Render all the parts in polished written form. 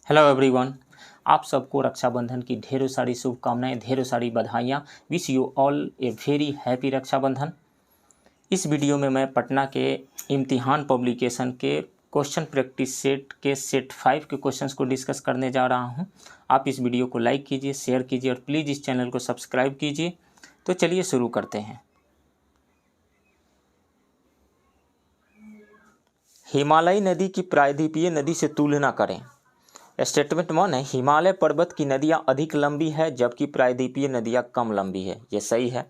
Hello everyone. आप सबको रक्षाबंधन की ढेरों सारी शुभकामनाएं, ढेरों सारी बधाइयाँ। Wish you all a very happy Rakshabandhan. इस वीडियो में मैं पटना के इम्तिहान पब्लिकेशन के क्वेश्चन प्रैक्टिस सेट के सेट 5 के क्वेश्चंस को डिस्कस करने जा रहा हूं। आप इस वीडियो को लाइक कीजिए, शेयर कीजिए और प्लीज़ इस चैनल को सब्सक्राइब कीजिए। तो चलिए शुरू करते हैं। हिमालयी नदी की प्रायद्वीपीय नदी से तुलना करें। स्टेटमेंट 1 है, हिमालय पर्वत की नदियाँ अधिक लंबी है जबकि प्रायद्वीपीय नदियाँ कम लंबी है। ये सही है।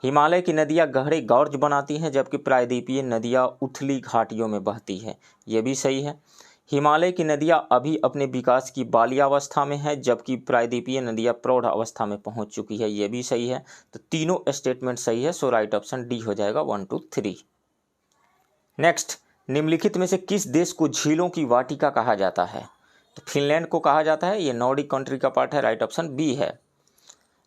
हिमालय की नदियाँ गहरे गॉर्ज बनाती हैं जबकि प्रायद्वीपीय नदियाँ उथली घाटियों में बहती है। ये भी सही है। हिमालय की नदियाँ अभी अपने विकास की बाल्यावस्था में है जबकि प्रायद्वीपीय नदियाँ प्रौढ़ अवस्था में पहुँच चुकी है। ये भी सही है। तो तीनों स्टेटमेंट सही है। सो राइट ऑप्शन डी हो जाएगा 1, 2, 3। नेक्स्ट, निम्नलिखित में से किस देश को झीलों की वाटिका कहा जाता है? तो फिनलैंड को कहा जाता है। ये नॉर्डिक कंट्री का पार्ट है। राइट ऑप्शन बी है।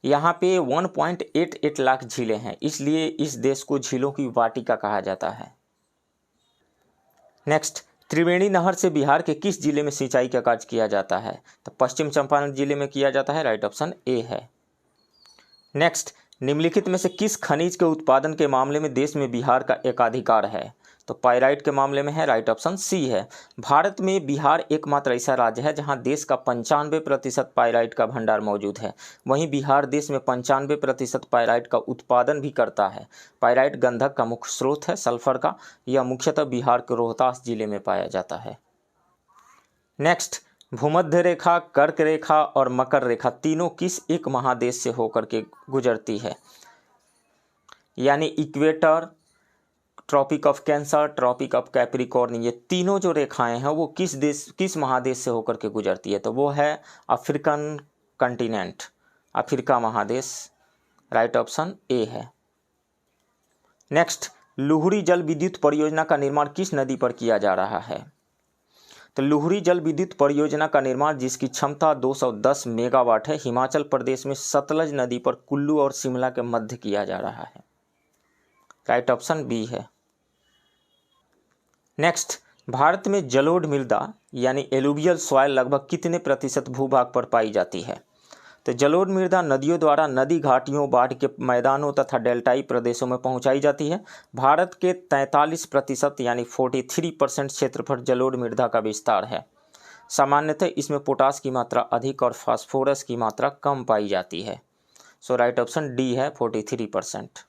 यहाँ पे 1.88 लाख झीलें हैं, इसलिए इस देश को झीलों की वाटिका कहा जाता है। नेक्स्ट, त्रिवेणी नहर से बिहार के किस जिले में सिंचाई का कार्य किया जाता है? तो पश्चिम चंपारण जिले में किया जाता है। राइट ऑप्शन ए है। नेक्स्ट, निम्नलिखित में से किस खनिज के उत्पादन के मामले में देश में बिहार का एकाधिकार है? तो पाइराइट के मामले में है। राइट ऑप्शन सी है। भारत में बिहार एकमात्र ऐसा राज्य है जहां देश का 95% पाइराइट का भंडार मौजूद है। वहीं बिहार देश में 95% पाइराइट का उत्पादन भी करता है। पाइराइट गंधक का मुख्य स्रोत है सल्फर का। यह मुख्यतः बिहार के रोहतास जिले में पाया जाता है। नेक्स्ट, भूमध्य रेखा, कर्क रेखा और मकर रेखा तीनों किस एक महादेश से होकर के गुजरती है? यानी equator, Tropic of Cancer, Tropic of Capricorn, ये तीनों जो रेखाएं हैं वो किस महादेश से होकर के गुजरती है? तो वो है अफ्रीकन कंटिनेंट, अफ्रीका महादेश। राइट ऑप्शन ए है। नेक्स्ट, लुहरी जल विद्युत परियोजना का निर्माण किस नदी पर किया जा रहा है? तो लुहरी जल विद्युत परियोजना का निर्माण, जिसकी क्षमता 210 मेगावाट है, हिमाचल प्रदेश में सतलज नदी पर कुल्लू और शिमला के मध्य किया जा रहा है। राइट ऑप्शन बी है। नेक्स्ट, भारत में जलोढ़ मृदा यानी एलुवियल सॉइल लगभग कितने प्रतिशत भूभाग पर पाई जाती है? तो जलोढ़ मृदा नदियों द्वारा नदी घाटियों, बाढ़ के मैदानों तथा डेल्टाई प्रदेशों में पहुंचाई जाती है। भारत के 43% यानी 43% क्षेत्र पर जलोढ़ मृदा का विस्तार है। सामान्यतः इसमें पोटास की मात्रा अधिक और फास्फोरस की मात्रा कम पाई जाती है। सो राइट ऑप्शन डी है 43%।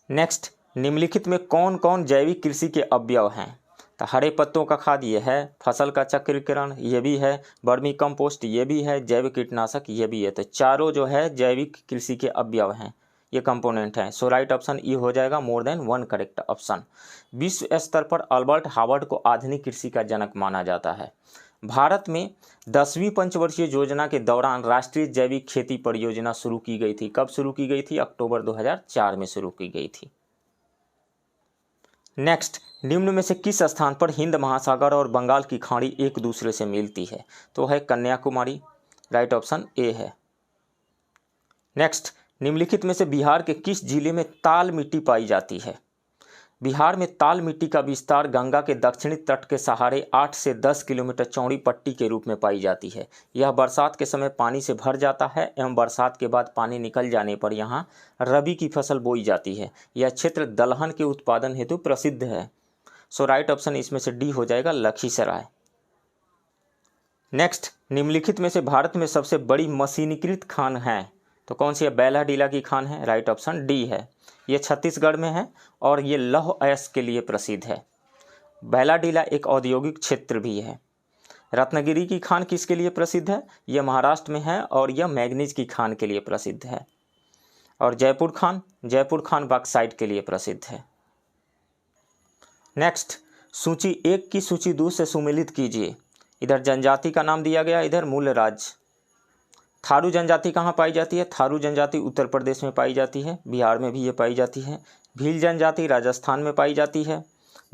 नेक्स्ट, निम्नलिखित में कौन कौन जैविक कृषि के अवयव हैं? तो हरे पत्तों का खाद ये है, फसल का चक्रीकरण ये भी है, वर्मी कंपोस्ट ये भी है, जैविक कीटनाशक ये भी है। तो चारों जो है जैविक कृषि के अवयव हैं, ये कंपोनेंट हैं। सो राइट ऑप्शन ई हो जाएगा मोर देन 1 करेक्ट ऑप्शन। विश्व स्तर पर अल्बर्ट हावर्ड को आधुनिक कृषि का जनक माना जाता है। भारत में 10वीं पंचवर्षीय योजना के दौरान राष्ट्रीय जैविक खेती परियोजना शुरू की गई थी। कब शुरू की गई थी? अक्टूबर 2004 में शुरू की गई थी। नेक्स्ट, निम्न में से किस स्थान पर हिंद महासागर और बंगाल की खाड़ी एक दूसरे से मिलती है? तो है कन्याकुमारी। राइट ऑप्शन ए है। नेक्स्ट, निम्नलिखित में से बिहार के किस जिले में ताल मिट्टी पाई जाती है? बिहार में ताल मिट्टी का विस्तार गंगा के दक्षिणी तट के सहारे 8 से 10 किलोमीटर चौड़ी पट्टी के रूप में पाई जाती है। यह बरसात के समय पानी से भर जाता है एवं बरसात के बाद पानी निकल जाने पर यहाँ रबी की फसल बोई जाती है। यह क्षेत्र दलहन के उत्पादन हेतु प्रसिद्ध है। सो राइट ऑप्शन इसमें से डी हो जाएगा लखीसराय। नेक्स्ट, निम्नलिखित में से भारत में सबसे बड़ी मशीनीकृत खान है? तो कौन सी है? बैलाडीला की खान है। राइट ऑप्शन डी है। ये छत्तीसगढ़ में है और ये लौह अयस्क के लिए प्रसिद्ध है। बैलाडीला एक औद्योगिक क्षेत्र भी है। रत्नगिरी की खान किसके लिए प्रसिद्ध है? यह महाराष्ट्र में है और यह मैग्नीज की खान के लिए प्रसिद्ध है। और जयपुर खान बॉक्साइट के लिए प्रसिद्ध है। नेक्स्ट, सूची 1 की सूची 2 से सुमेलित कीजिए। इधर जनजाति का नाम दिया गया, इधर मूल राज्य। थारू जनजाति कहाँ पाई जाती है? थारू जनजाति उत्तर प्रदेश में पाई जाती है, बिहार में भी ये पाई जाती है। भील जनजाति राजस्थान में पाई जाती है।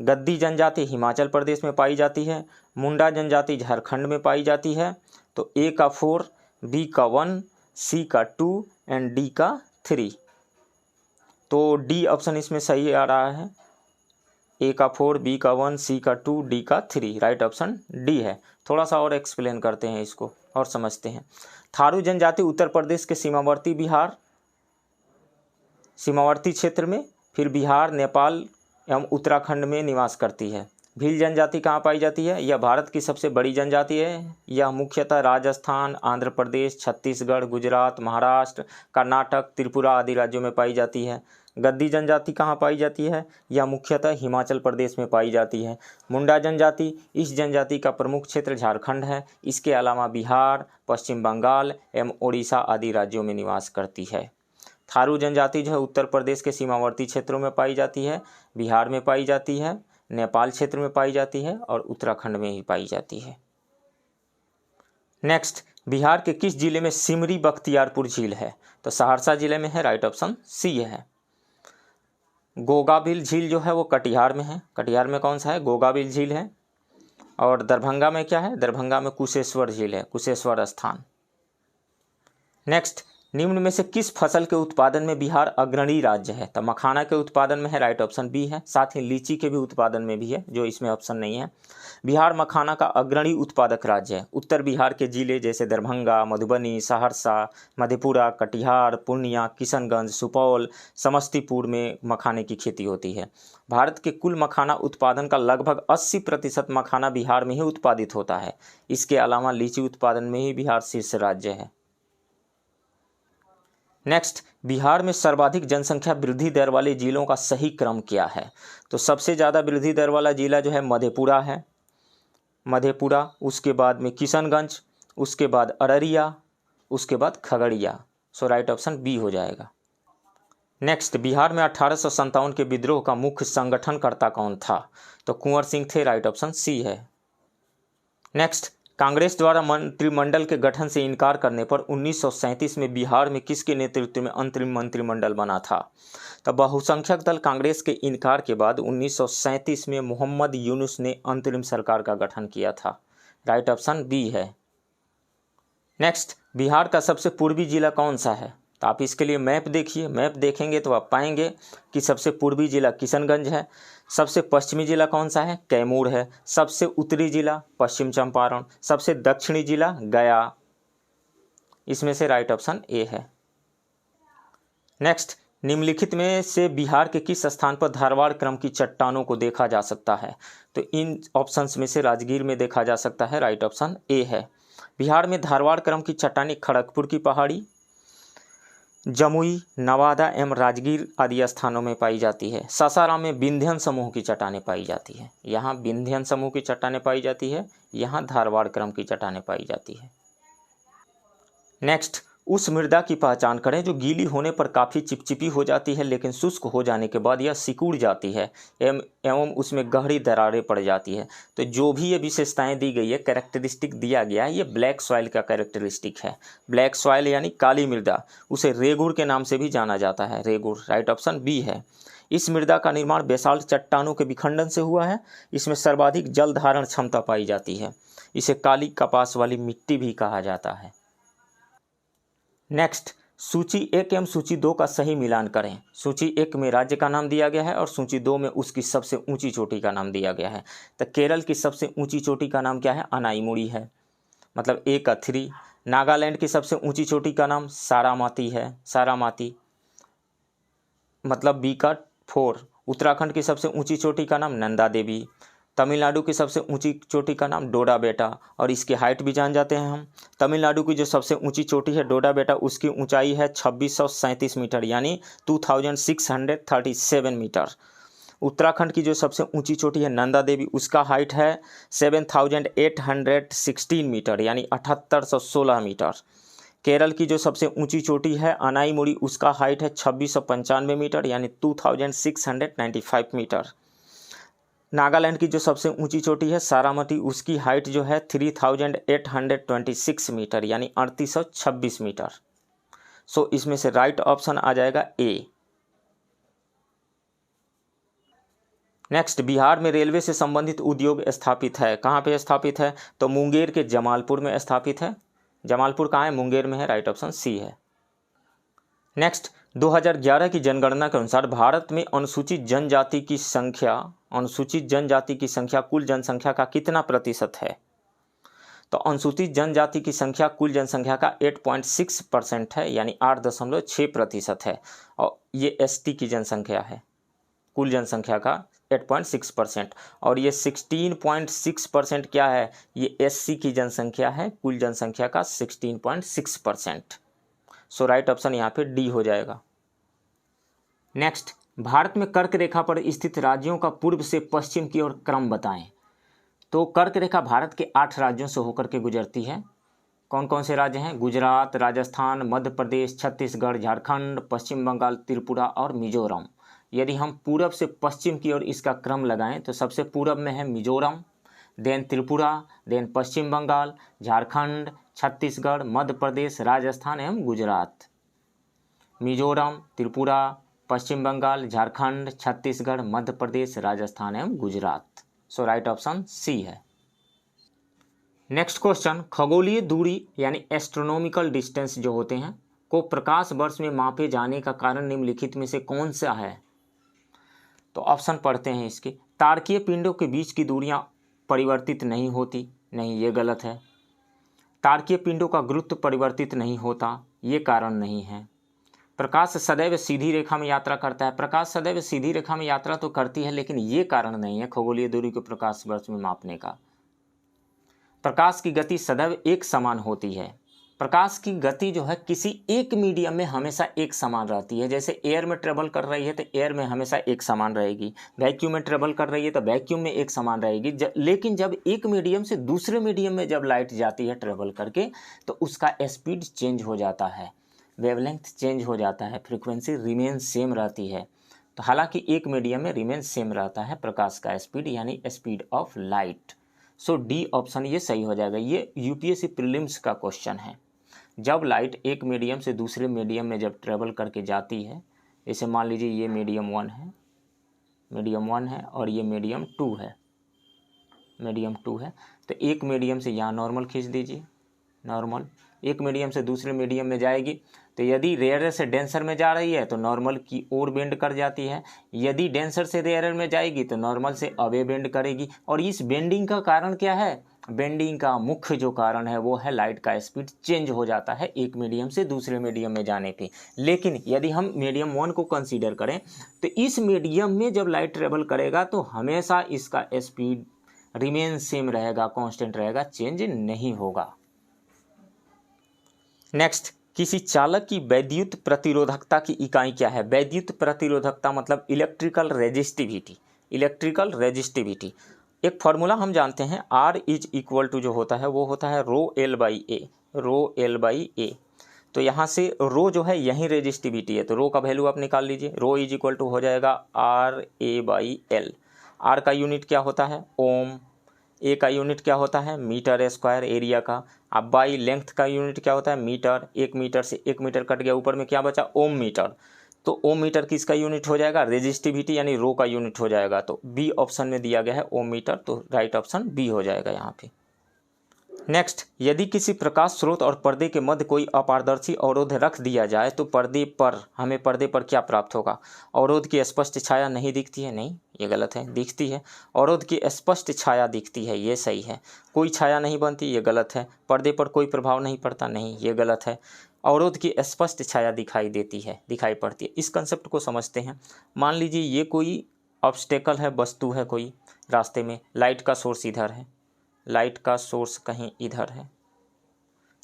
गद्दी जनजाति हिमाचल प्रदेश में पाई जाती है। मुंडा जनजाति झारखंड में पाई जाती है। तो ए का 4, बी का 1, सी का 2 एंड डी का 3। तो डी ऑप्शन इसमें सही आ रहा है। ए का 4, बी का 1, सी का 2, डी का 3। राइट ऑप्शन डी है। थोड़ा सा और एक्सप्लेन करते हैं इसको और समझते हैं। थारू जनजाति उत्तर प्रदेश के सीमावर्ती क्षेत्र में, फिर बिहार, नेपाल एवं उत्तराखंड में निवास करती है। भील जनजाति कहाँ पाई जाती है? यह भारत की सबसे बड़ी जनजाति है। यह मुख्यतः राजस्थान, आंध्र प्रदेश, छत्तीसगढ़, गुजरात, महाराष्ट्र, कर्नाटक, त्रिपुरा आदि राज्यों में पाई जाती है। गद्दी जनजाति कहाँ पाई जाती है? यह मुख्यतः हिमाचल प्रदेश में पाई जाती है। मुंडा जनजाति, इस जनजाति का प्रमुख क्षेत्र झारखंड है। इसके अलावा बिहार, पश्चिम बंगाल एवं ओडिशा आदि राज्यों में निवास करती है। थारू जनजाति जो है उत्तर प्रदेश के सीमावर्ती क्षेत्रों में पाई जाती है, बिहार में पाई जाती है, नेपाल क्षेत्र में पाई जाती है और उत्तराखंड में ही पाई जाती है। नेक्स्ट, बिहार के किस जिले में सिमरी बख्तियारपुर झील है? तो सहरसा जिले में है। राइट ऑप्शन सी है। गोगाबिल झील जो है वो कटिहार में है। कटिहार में कौन सा है? गोगाबिल झील है। और दरभंगा में क्या है? दरभंगा में कुशेश्वर झील है, कुशेश्वर स्थान। नेक्स्ट, निम्न में से किस फसल के उत्पादन में बिहार अग्रणी राज्य है? तो मखाना के उत्पादन में है। राइट ऑप्शन बी है। साथ ही लीची के भी उत्पादन में भी है, जो इसमें ऑप्शन नहीं है। बिहार मखाना का अग्रणी उत्पादक राज्य है। उत्तर बिहार के जिले जैसे दरभंगा, मधुबनी, सहरसा, मधेपुरा, कटिहार, पूर्णिया, किशनगंज, सुपौल, समस्तीपुर में मखाने की खेती होती है। भारत के कुल मखाना उत्पादन का लगभग 80% मखाना बिहार में ही उत्पादित होता है। इसके अलावा लीची उत्पादन में ही बिहार शीर्ष राज्य है। नेक्स्ट, बिहार में सर्वाधिक जनसंख्या वृद्धि दर वाले जिलों का सही क्रम क्या है? तो सबसे ज़्यादा वृद्धि दर वाला जिला जो है मधेपुरा है। मधेपुरा, उसके बाद में किशनगंज, उसके बाद अररिया, उसके बाद खगड़िया। सो राइट ऑप्शन बी हो जाएगा। नेक्स्ट, बिहार में 1857 के विद्रोह का मुख्य संगठनकर्ता कौन था? तो कुंवर सिंह थे। राइट ऑप्शन सी है। नेक्स्ट, कांग्रेस द्वारा मंत्रिमंडल के गठन से इनकार करने पर 1937 में बिहार में किसके नेतृत्व में अंतरिम मंत्रिमंडल बना था? तो बहुसंख्यक दल कांग्रेस के इनकार के बाद 1937 में मोहम्मद यूनुस ने अंतरिम सरकार का गठन किया था। राइट ऑप्शन बी है। नेक्स्ट, बिहार का सबसे पूर्वी जिला कौन सा है? तो आप इसके लिए मैप देखिए। मैप देखेंगे तो आप पाएंगे कि सबसे पूर्वी जिला किशनगंज है। सबसे पश्चिमी जिला कौन सा है? कैमूर है। सबसे उत्तरी जिला पश्चिम चंपारण। सबसे दक्षिणी जिला गया। इसमें से राइट ऑप्शन ए है। नेक्स्ट, निम्नलिखित में से बिहार के किस स्थान पर धारवाड़ क्रम की चट्टानों को देखा जा सकता है? तो इन ऑप्शंस में से राजगीर में देखा जा सकता है। राइट ऑप्शन ए है। बिहार में धारवाड़ क्रम की चट्टानें खड़गपुर की पहाड़ी, जमुई, नवादा एवं राजगीर आदि स्थानों में पाई जाती है। सासाराम में विंध्यन समूह की चट्टानें पाई जाती है। यहाँ विंध्यन समूह की चट्टानें पाई जाती है, यहाँ धारवाड़ क्रम की चट्टानें पाई जाती है। नेक्स्ट, उस मृदा की पहचान करें जो गीली होने पर काफ़ी चिपचिपी हो जाती है, लेकिन शुष्क हो जाने के बाद यह सिकुड़ जाती है एवं उसमें गहरी दरारें पड़ जाती है। तो जो भी ये विशेषताएं दी गई है, कैरेक्टरिस्टिक दिया गया है, ये ब्लैक सॉइल का कैरेक्टरिस्टिक है। ब्लैक सॉइल यानी काली मृदा, उसे रेगुड़ के नाम से भी जाना जाता है। रेगुड़। राइट ऑप्शन बी है। इस मृदा का निर्माण बेसाल्ट चट्टानों के विखंडन से हुआ है। इसमें सर्वाधिक जल धारण क्षमता पाई जाती है। इसे काली कपास वाली मिट्टी भी कहा जाता है। नेक्स्ट, सूची 1 एवं सूची 2 का सही मिलान करें। सूची 1 में राज्य का नाम दिया गया है और सूची 2 में उसकी सबसे ऊंची चोटी का नाम दिया गया है। तो केरल की सबसे ऊंची चोटी का नाम क्या है? अनाईमुड़ी है, मतलब ए का 3। नागालैंड की सबसे ऊंची चोटी का नाम सारामाती है, सारामाती, मतलब बी का 4। उत्तराखंड की सबसे ऊंची चोटी का नाम नंदा देवी। तमिलनाडु की सबसे ऊंची चोटी का नाम डोडा बेटा, और इसकी हाइट भी जान जाते हैं हम। तमिलनाडु की जो सबसे ऊंची चोटी है डोडा बेटा, उसकी ऊंचाई है 2637 मीटर यानी 2637 मीटर। उत्तराखंड की जो सबसे ऊंची चोटी है नंदा देवी, उसका हाइट है 7816 मीटर यानी 7816 मीटर। केरल की जो सबसे ऊंची चोटी है अनाईमुड़ी, उसका हाइट है 2695 मीटर यानी 2695 मीटर। नागालैंड की जो सबसे ऊंची चोटी है सारामती, उसकी हाइट जो है 3826 मीटर यानी 3826 मीटर। सो इसमें से राइट ऑप्शन आ जाएगा ए। नेक्स्ट, बिहार में रेलवे से संबंधित उद्योग स्थापित है। कहाँ पे स्थापित है? तो मुंगेर के जमालपुर में स्थापित है। जमालपुर कहाँ है? मुंगेर में है। राइट ऑप्शन सी है। नेक्स्ट, 2011 की जनगणना के अनुसार भारत में अनुसूचित जनजाति की संख्या कुल जनसंख्या का कितना प्रतिशत है? तो अनुसूचित जनजाति की संख्या कुल जनसंख्या का 8.6% है, यानी 8.6% है। और ये एसटी की जनसंख्या है, कुल जनसंख्या का 8.6%। और ये 16.6% क्या है? ये एससी की जनसंख्या है, कुल जनसंख्या का 16.6%। सो राइट ऑप्शन यहाँ पे डी हो जाएगा। नेक्स्ट, भारत में कर्क रेखा पर स्थित राज्यों का पूर्व से पश्चिम की ओर क्रम बताएं। तो कर्क रेखा भारत के 8 राज्यों से होकर के गुजरती है। कौन कौन से राज्य हैं? गुजरात, राजस्थान, मध्य प्रदेश, छत्तीसगढ़, झारखंड, पश्चिम बंगाल, त्रिपुरा और मिजोरम। यदि हम पूरब से पश्चिम की ओर इसका क्रम लगाएं तो सबसे पूरब में है मिजोरम, देन त्रिपुरा, देन पश्चिम बंगाल, झारखंड, छत्तीसगढ़, मध्य प्रदेश, राजस्थान एवं गुजरात। मिजोरम, त्रिपुरा, पश्चिम बंगाल, झारखंड, छत्तीसगढ़, मध्य प्रदेश, राजस्थान एवं गुजरात। सो राइट ऑप्शन सी है। नेक्स्ट क्वेश्चन, खगोलीय दूरी यानी एस्ट्रोनॉमिकल डिस्टेंस जो होते हैं को प्रकाश वर्ष में मापे जाने का कारण निम्नलिखित में से कौन सा है? तो ऑप्शन पढ़ते हैं इसके। तारकीय पिंडों के बीच की दूरियां परिवर्तित नहीं होती, नहीं, ये गलत है। तारकीय पिंडों का गुरुत्व परिवर्तित नहीं होता, ये कारण नहीं है। प्रकाश सदैव सीधी रेखा में यात्रा करता है, प्रकाश सदैव सीधी रेखा में यात्रा तो करती है, लेकिन ये कारण नहीं है खगोलीय दूरी को प्रकाश वर्ष में मापने का। प्रकाश की गति सदैव एक समान होती है। प्रकाश की गति जो है किसी एक मीडियम में हमेशा एक समान रहती है। जैसे एयर में ट्रेवल कर रही है तो एयर में हमेशा एक समान रहेगी, वैक्यूम में ट्रेवल कर रही है तो वैक्यूम में एक समान रहेगी। लेकिन जब एक मीडियम से दूसरे मीडियम में जब लाइट जाती है ट्रेवल करके तो उसका स्पीड चेंज हो जाता है, वेवलेंथ चेंज हो जाता है, फ्रीक्वेंसी रिमेन सेम रहती है। तो हालांकि एक मीडियम में रिमेन सेम रहता है प्रकाश का स्पीड, यानी speed of light. So D option ये सही हो जाएगा। ये यूपीएससी प्रीलिम्स का क्वेश्चन है। जब लाइट एक मीडियम से दूसरे मीडियम में जब ट्रेवल करके जाती है, जैसे मान लीजिए ये मीडियम 1 है और ये मीडियम 2 है, तो एक मीडियम से यहाँ नॉर्मल खींच दीजिए, नॉर्मल एक मीडियम से दूसरे मीडियम में जाएगी तो यदि रेयर से डेंसर में जा रही है तो नॉर्मल की ओर बेंड कर जाती है, यदि डेंसर से रेयर में जाएगी तो नॉर्मल से अवे बेंड करेगी। और इस बेंडिंग का कारण क्या है? बेंडिंग का मुख्य जो कारण है वो है लाइट का स्पीड चेंज हो जाता है एक मीडियम से दूसरे मीडियम में जाने पे। लेकिन यदि हम मीडियम 1 को कंसीडर करें तो इस मीडियम में जब लाइट ट्रेवल करेगा तो हमेशा इसका स्पीड रिमेन सेम रहेगा, कांस्टेंट रहेगा, चेंज नहीं होगा। नेक्स्ट, किसी चालक की वैद्युत प्रतिरोधकता की इकाई क्या है? वैद्युत प्रतिरोधकता मतलब इलेक्ट्रिकल रेजिस्टिविटी। इलेक्ट्रिकल रेजिस्टिविटी एक फॉर्मूला हम जानते हैं, R इज इक्वल टू जो होता है वो होता है रो एल बाई ए। तो यहाँ से रो जो है यही रेजिस्टिविटी है, तो रो का वैल्यू आप निकाल लीजिए। रो इज इक्वल टू हो जाएगा RA/L। R का यूनिट क्या होता है? ओम। ए का यूनिट क्या होता है? मीटर स्क्वायर एरिया का। अब बाई लेंथ का यूनिट क्या होता है? मीटर। 1 मीटर से 1 मीटर कट गया, ऊपर में क्या बचा? ओम मीटर। तो ओम मीटर किसका यूनिट हो जाएगा? रेजिस्टिविटी यानी रो का यूनिट हो जाएगा। तो बी ऑप्शन में दिया गया है ओम मीटर, तो राइट ऑप्शन बी हो जाएगा यहाँ पे। नेक्स्ट, यदि किसी प्रकाश स्रोत और पर्दे के मध्य कोई अपारदर्शी अवरोध रख दिया जाए तो पर्दे पर क्या प्राप्त होगा? अवरोध की स्पष्ट छाया नहीं दिखती है, नहीं, ये गलत है, दिखती है। अवरोध की स्पष्ट छाया दिखती है, ये सही है। कोई छाया नहीं बनती, ये गलत है। पर्दे पर कोई प्रभाव नहीं पड़ता, नहीं, ये गलत है। अवरोध की स्पष्ट छाया दिखाई पड़ती है। इस कंसेप्ट को समझते हैं। मान लीजिए ये कोई ऑब्स्टेकल है, वस्तु है कोई रास्ते में, लाइट का सोर्स इधर है, लाइट का सोर्स कहीं इधर है।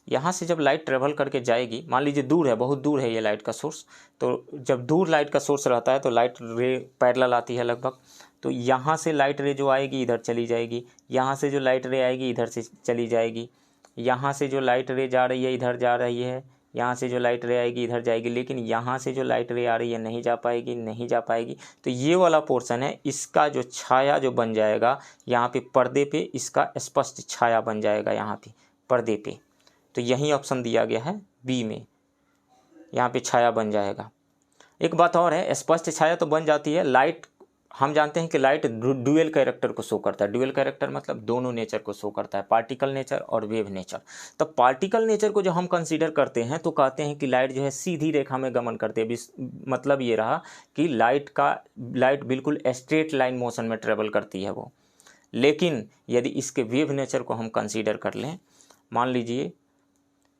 यहाँ से जब लाइट ट्रेवल करके जाएगी, मान लीजिए दूर है, बहुत दूर है ये लाइट का सोर्स, तो जब दूर लाइट का सोर्स रहता है तो लाइट रे पैरेलल आती है लगभग, तो यहाँ से लाइट रे जो आएगी इधर चली जाएगी, यहाँ से जो लाइट रे आएगी इधर से चली जाएगी, यहाँ से जो लाइट रे जा रही है इधर जा रही है, यहाँ से जो लाइट रे आएगी इधर जाएगी, लेकिन यहाँ से जो लाइट रे आ रही है नहीं जा पाएगी। तो ये वाला पोर्शन है, इसका जो छाया जो बन जाएगा यहाँ पे पर्दे पे, इसका स्पष्ट छाया बन जाएगा यहाँ पे पर्दे पे। तो यही ऑप्शन दिया गया है बी में, यहाँ पे छाया बन जाएगा। एक बात और है, स्पष्ट छाया तो बन जाती है, लाइट हम जानते हैं कि लाइट ड्यूअल कैरेक्टर को शो करता है। ड्यूअल कैरेक्टर मतलब दोनों नेचर को शो करता है, पार्टिकल नेचर और वेव नेचर। तो पार्टिकल नेचर को जो हम कंसीडर करते हैं तो कहते हैं कि लाइट जो है सीधी रेखा में गमन करती है। मतलब ये रहा कि लाइट बिल्कुल स्ट्रेट लाइन मोशन में ट्रेवल करती है वो। लेकिन यदि इसके वेव नेचर को हम कंसीडर कर लें, मान लीजिए,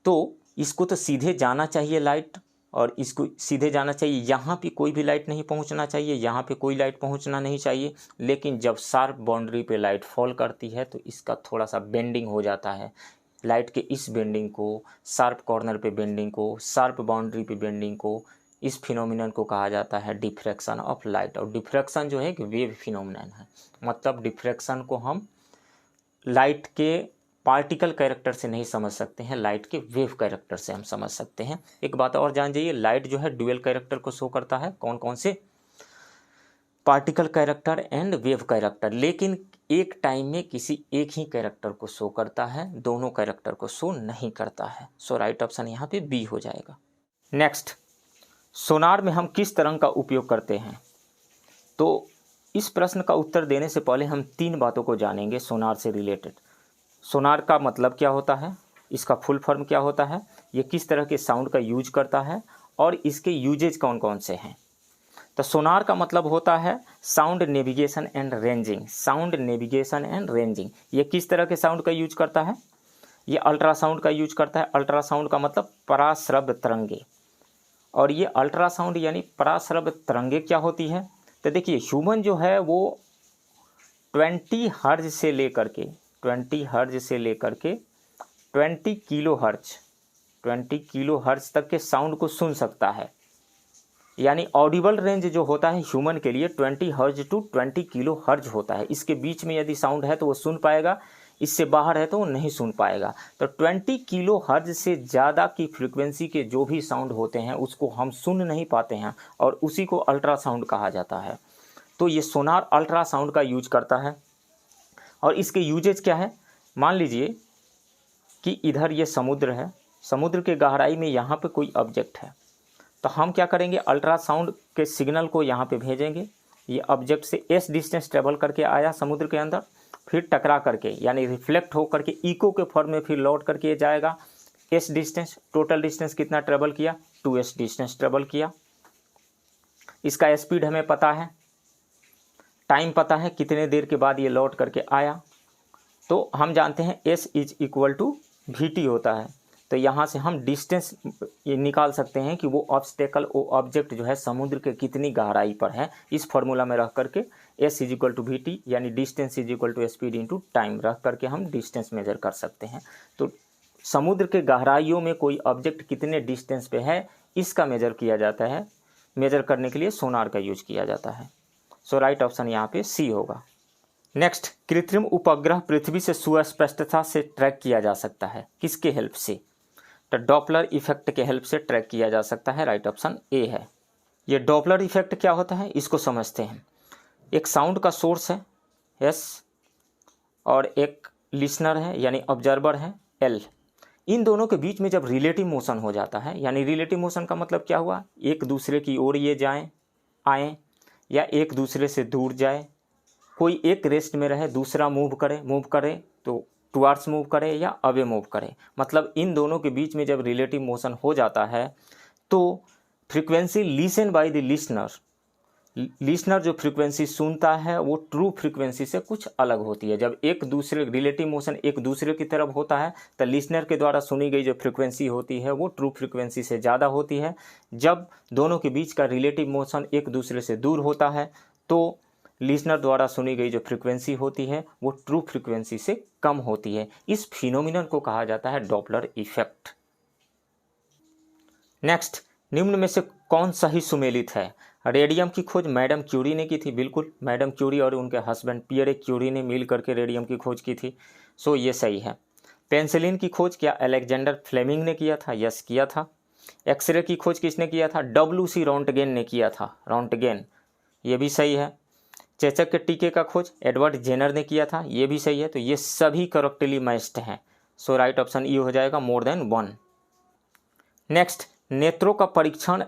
तो इसको तो सीधे जाना चाहिए लाइट, और इसको सीधे जाना चाहिए, यहाँ पे कोई भी लाइट नहीं पहुँचना चाहिए, यहाँ पे कोई लाइट पहुँचना नहीं चाहिए। लेकिन जब शार्प बाउंड्री पे लाइट फॉल करती है तो इसका थोड़ा सा बेंडिंग हो जाता है। लाइट के इस बेंडिंग को, शार्प कॉर्नर पे बेंडिंग को, शार्प बाउंड्री पे बेंडिंग को, इस फिनोमिनन को कहा जाता है डिफ्रैक्शन ऑफ लाइट। और डिफ्रैक्शन जो है एक वेव फिनोमिनन है। मतलब डिफ्रैक्शन को हम लाइट के पार्टिकल कैरेक्टर से नहीं समझ सकते हैं, लाइट के वेव कैरेक्टर से हम समझ सकते हैं। एक बात और जान जाइए, लाइट जो है ड्यूअल कैरेक्टर को शो करता है। कौन कौन से? Particle character and wave character. लेकिन एक टाइम में किसी एक ही कैरेक्टर को शो करता है, दोनों कैरेक्टर को शो नहीं करता है। सो राइट ऑप्शन यहाँ पे बी हो जाएगा। नेक्स्ट, सोनार में हम किस तरंग का उपयोग करते हैं? तो इस प्रश्न का उत्तर देने से पहले हम 3 बातों को जानेंगे सोनार से रिलेटेड। सोनार का मतलब क्या होता है, इसका फुल फॉर्म क्या होता है, ये किस तरह के साउंड का यूज करता है, और इसके यूजेज कौन कौन से हैं। तो सोनार का मतलब होता है sound navigation and ranging. Sound navigation and ranging, ये किस तरह के साउंड का यूज करता है? ये अल्ट्रासाउंड का यूज करता है। अल्ट्रासाउंड का मतलब पराश्रव्य तरंगे। और ये अल्ट्रासाउंड यानी पराश्रव्य तरंगे क्या होती है? तो देखिए, ह्यूमन जो है वो 20 हर्ज से लेकर के 20 किलो हर्ज तक के साउंड को सुन सकता है। यानी ऑडिबल रेंज जो होता है ह्यूमन के लिए 20 हर्ज टू 20 किलो हर्ज होता है। इसके बीच में यदि साउंड है तो वो सुन पाएगा, इससे बाहर है तो वो नहीं सुन पाएगा। तो 20 किलो हर्ज से ज़्यादा की फ्रीक्वेंसी के जो भी साउंड होते हैं उसको हम सुन नहीं पाते हैं, और उसी को अल्ट्रासाउंड कहा जाता है। तो ये सोनार अल्ट्रासाउंड का यूज करता है। और इसके यूजेज क्या है? मान लीजिए कि इधर ये समुद्र है, समुद्र के गहराई में यहाँ पे कोई ऑब्जेक्ट है, तो हम क्या करेंगे, अल्ट्रासाउंड के सिग्नल को यहाँ पे भेजेंगे। ये ऑब्जेक्ट से एस डिस्टेंस ट्रेवल करके आया समुद्र के अंदर, फिर टकरा करके यानी रिफ्लेक्ट हो करके इको के फॉर्म में फिर लौट करके जाएगा। एस डिस्टेंस, टोटल डिस्टेंस कितना ट्रेवल किया? 2s डिस्टेंस ट्रेवल किया। इसका स्पीड हमें पता है, टाइम पता है, कितने देर के बाद ये लौट करके आया। तो हम जानते हैं s is equal to vt होता है। तो यहाँ से हम डिस्टेंस ये निकाल सकते हैं कि वो ऑब्स्टेकल, वो ऑब्जेक्ट जो है समुद्र के कितनी गहराई पर है। इस फॉर्मूला में रख करके s is equal to vt यानी distance is equal to speed into time रख करके हम डिस्टेंस मेजर कर सकते हैं। तो समुद्र के गहराइयों में कोई ऑब्जेक्ट कितने डिस्टेंस पे है, इसका मेजर किया जाता है। मेजर करने के लिए सोनार का यूज किया जाता है। सो राइट ऑप्शन यहाँ पे सी होगा। नेक्स्ट, कृत्रिम उपग्रह पृथ्वी से सुस्पष्टता से ट्रैक किया जा सकता है, किसके हेल्प से? तो डॉपलर इफेक्ट के हेल्प से ट्रैक किया जा सकता है। राइट ऑप्शन ए है। ये डॉपलर इफेक्ट क्या होता है, इसको समझते हैं। एक साउंड का सोर्स है एस, और एक लिसनर है यानी ऑब्जर्वर है एल। इन दोनों के बीच में जब रिलेटिव मोशन हो जाता है, यानी रिलेटिव मोशन का मतलब क्या हुआ, एक दूसरे की ओर ये जाएं आएँ, या एक दूसरे से दूर जाए, कोई एक रेस्ट में रहे, दूसरा मूव करे तो टुवार्ड्स मूव करे या अवे मूव करे। मतलब इन दोनों के बीच में जब रिलेटिव मोशन हो जाता है तो frequency listen by the listener जो फ्रीक्वेंसी सुनता है वो ट्रू फ्रीक्वेंसी से कुछ अलग होती है। जब एक दूसरे रिलेटिव मोशन एक दूसरे की तरफ होता है तो लिसनर के द्वारा सुनी गई जो फ्रीक्वेंसी होती है वो ट्रू फ्रीक्वेंसी से ज़्यादा होती है। जब दोनों के बीच का रिलेटिव मोशन एक दूसरे से दूर होता है तो लिसनर द्वारा सुनी गई जो फ्रीक्वेंसी होती है वो ट्रू फ्रीक्वेंसी से कम होती है। इस फिनोमिनन को कहा जाता है डॉपलर इफेक्ट। नेक्स्ट, निम्न में से कौन सही सुमेलित है? रेडियम की खोज मैडम क्यूरी ने की थी। बिल्कुल, मैडम क्यूरी और उनके हस्बैंड पियरे क्यूरी ने मिल करके रेडियम की खोज की थी। सो ये सही है। पेंसिलिन की खोज क्या अलेक्जेंडर फ्लेमिंग ने किया था? यस, किया था। एक्सरे की खोज किसने किया था? WC रोंटगेन ने किया था, रोंटगेन, ये भी सही है। चेचक के टीके का खोज एडवर्ड जेनर ने किया था, ये भी सही है। तो ये सभी करेक्टली मैच्ड हैं। सो राइट ऑप्शन ई हो जाएगा, मोर देन 1। नेक्स्ट, नेत्रों का परीक्षण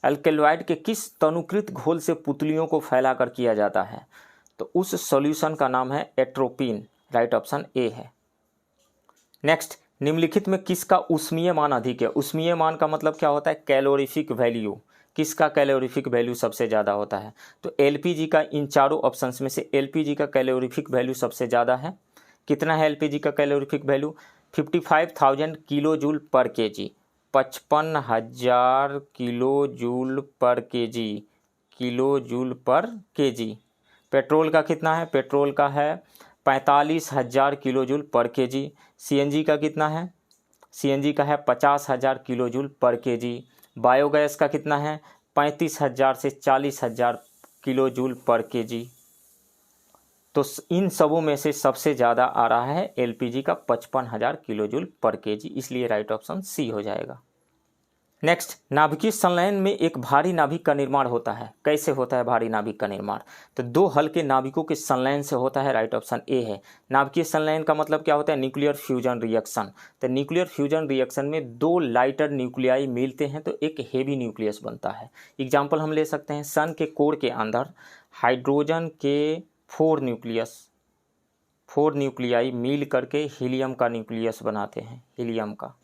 एल्केलॉइड के किस तनुकृत घोल से पुतलियों को फैलाकर किया जाता है? तो उस सॉल्यूशन का नाम है एट्रोपिन। राइट ऑप्शन ए है। नेक्स्ट, निम्नलिखित में किसका ऊष्मीय मान अधिक है? ऊष्मीय मान का मतलब क्या होता है? Calorific value. किसका कैलोरीफिक वैल्यू सबसे ज़्यादा होता है? तो एलपीजी का, इन चारों ऑप्शंस में से एलपीजी का कैलोरीफिक वैल्यू सबसे ज़्यादा है। कितना है एलपीजी का कैलोरीफिक वैल्यू? 55,000 किलो जूल पर केजी। 55,000 किलो जूल पर केजी, किलो जूल पर केजी। पेट्रोल का कितना है? पेट्रोल का है 45,000 किलो जूल पर केजी। सीएनजी का कितना है? सीएनजी का है 50,000 किलो जूल पर केजी। बायोगैस का कितना है? 35,000 से 40,000 किलो जूल पर केजी। तो इन सबों में से सबसे ज़्यादा आ रहा है एलपीजी का 55,000 किलो जूल पर केजी, इसलिए राइट ऑप्शन सी हो जाएगा। नेक्स्ट, नाभिकीय संलयन में एक भारी नाभिक का निर्माण होता है। कैसे होता है भारी नाभिक का निर्माण? तो दो हल्के नाभिकों के संलयन से होता है। राइट ऑप्शन ए है। नाभिकीय संलयन का मतलब क्या होता है? Nuclear fusion reaction. तो न्यूक्लियर फ्यूजन रिएक्शन में दो लाइटर न्यूक्लियाई मिलते हैं तो एक हेवी न्यूक्लियस बनता है। एग्जाम्पल हम ले सकते हैं, सन के कोर के अंदर हाइड्रोजन के 4 न्यूक्लियाई मिल करके हीलियम का न्यूक्लियस बनाते हैं, हीलियम का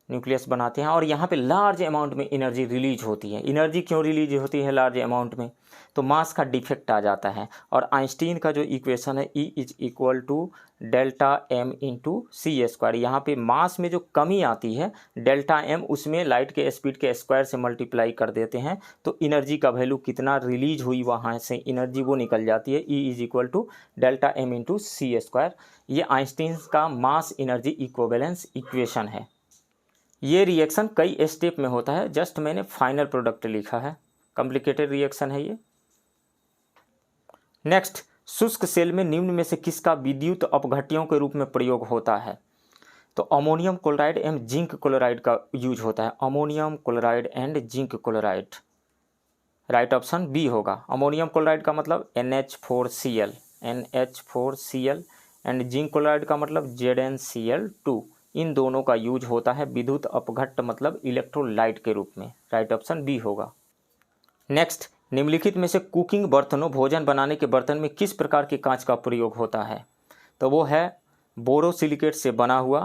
न्यूक्लियस बनाते हैं और यहाँ पे लार्ज अमाउंट में एनर्जी रिलीज होती है। एनर्जी क्यों रिलीज होती है लार्ज अमाउंट में? तो मास का डिफेक्ट आ जाता है। और आइंस्टीन का जो इक्वेशन है E = डेल्टा m इंटू सी स्क्वायर, यहाँ पे मास में जो कमी आती है डेल्टा m, उसमें लाइट के स्पीड के स्क्वायर से मल्टीप्लाई कर देते हैं तो एनर्जी का वैल्यू कितना रिलीज हुई वहाँ से एनर्जी वो निकल जाती है। E = डेल्टा m इंटू सी स्क्वायर। ये आइंस्टीन का मास एनर्जी इक्विवेलेंस इक्वेशन है। ये रिएक्शन कई स्टेप में होता है, जस्ट मैंने फाइनल प्रोडक्ट लिखा है, कॉम्प्लिकेटेड रिएक्शन है ये। नेक्स्ट, शुष्क सेल में निम्न में से किसका विद्युत अपघट्यों के रूप में प्रयोग होता है? तो अमोनियम क्लोराइड एवं जिंक क्लोराइड का यूज होता है। Ammonium chloride and zinc chloride. Right option B होगा। अमोनियम क्लोराइड का मतलब NH4Cl, NH4Cl and zinc chloride का मतलब ZnCl2। इन दोनों का यूज होता है विद्युत अपघट्ट मतलब इलेक्ट्रोलाइट के रूप में। राइट ऑप्शन बी होगा। नेक्स्ट, निम्नलिखित में से कुकिंग बर्तनों, भोजन बनाने के बर्तन में किस प्रकार के कांच का प्रयोग होता है? तो वो है बोरोसिलिकेट से बना हुआ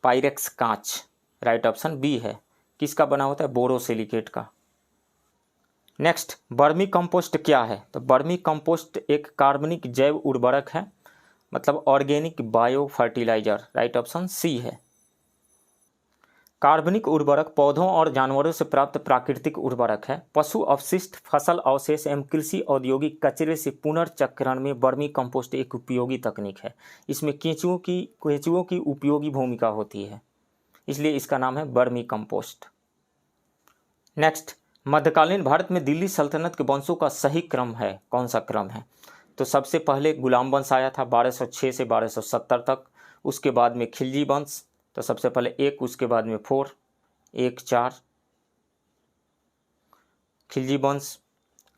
पायरेक्स कांच। राइट ऑप्शन बी है। किसका बना होता है? बोरोसिलिकेट का। नेक्स्ट, वर्मी कंपोस्ट क्या है? तो वर्मी कंपोस्ट एक कार्बनिक जैव उर्वरक है, मतलब organic bio fertiliser. Right option C है। कार्बनिक उर्वरक पौधों और जानवरों से प्राप्त प्राकृतिक उर्वरक है। पशु अपशिष्ट, फसल अवशेष एवं कृषि औद्योगिक कचरे से पुनर्चक्रण में वर्मी कंपोस्ट एक उपयोगी तकनीक है। इसमें केंचुओं की उपयोगी भूमिका होती है, इसलिए इसका नाम है वर्मी कंपोस्ट। नेक्स्ट, मध्यकालीन भारत में दिल्ली सल्तनत के वंशों का सही क्रम है, कौन सा क्रम है? तो सबसे पहले गुलाम वंश आया था 1206 से 1270 तक। उसके बाद में खिलजी वंश, तो सबसे पहले 1, उसके बाद में 4, 1 4 खिलजी वंश।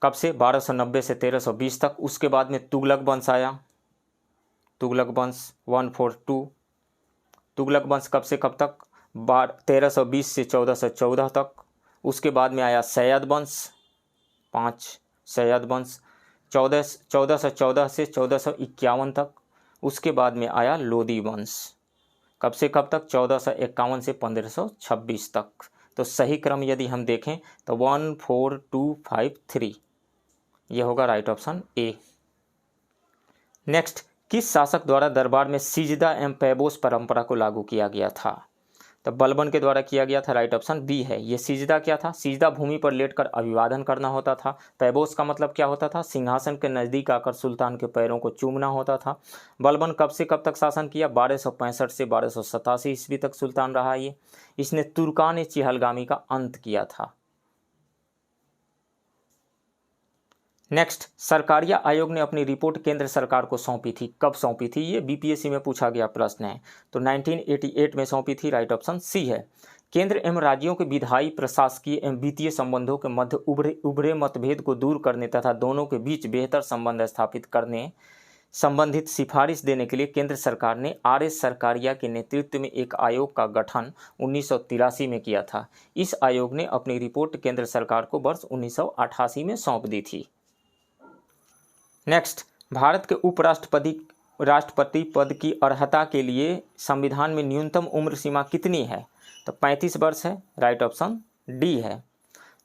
कब से? 1290 से 1320 तक। उसके बाद में तुगलक वंश आया, तुगलक वंश 142। तुगलक वंश कब से कब तक? 1320 से 1414 तक। उसके बाद में आया सैयद वंश 5, सैयद वंश 1414 से 1451 तक। उसके बाद में आया लोदी वंश, कब से कब तक? 1451 से 1526 तक। तो सही क्रम यदि हम देखें तो 1 4 2 5 3, यह होगा राइट ऑप्शन ए। नेक्स्ट, किस शासक द्वारा दरबार में सिजदा एवं पैबोस परंपरा को लागू किया गया था? तो बलबन के द्वारा किया गया था। राइट ऑप्शन बी है। ये सिजदा क्या था? सिजदा भूमि पर लेटकर अभिवादन करना होता था। पैबोस का मतलब क्या होता था? सिंहासन के नज़दीक आकर सुल्तान के पैरों को चूमना होता था। बलबन कब से कब तक शासन किया? 1265 से 1287 ईस्वी तक सुल्तान रहा ये। इसने तुर्कान चिहलगामी का अंत किया था। नेक्स्ट, सरकारिया आयोग ने अपनी रिपोर्ट केंद्र सरकार को सौंपी थी। कब सौंपी थी? ये बीपीएससी में पूछा गया प्रश्न है। तो 1988 में सौंपी थी। राइट ऑप्शन सी है। केंद्र एवं राज्यों के विधायी, प्रशासकीय एवं वित्तीय संबंधों के मध्य उभरे मतभेद को दूर करने तथा दोनों के बीच बेहतर संबंध स्थापित करने संबंधित सिफारिश देने के लिए केंद्र सरकार ने RS सरकारिया के नेतृत्व में एक आयोग का गठन 1983 में किया था। इस आयोग ने अपनी रिपोर्ट केंद्र सरकार को वर्ष 1988 में सौंप दी थी। नेक्स्ट, भारत के राष्ट्रपति पद की अर्हता के लिए संविधान में न्यूनतम उम्र सीमा कितनी है? तो 35 वर्ष है, राइट ऑप्शन डी है।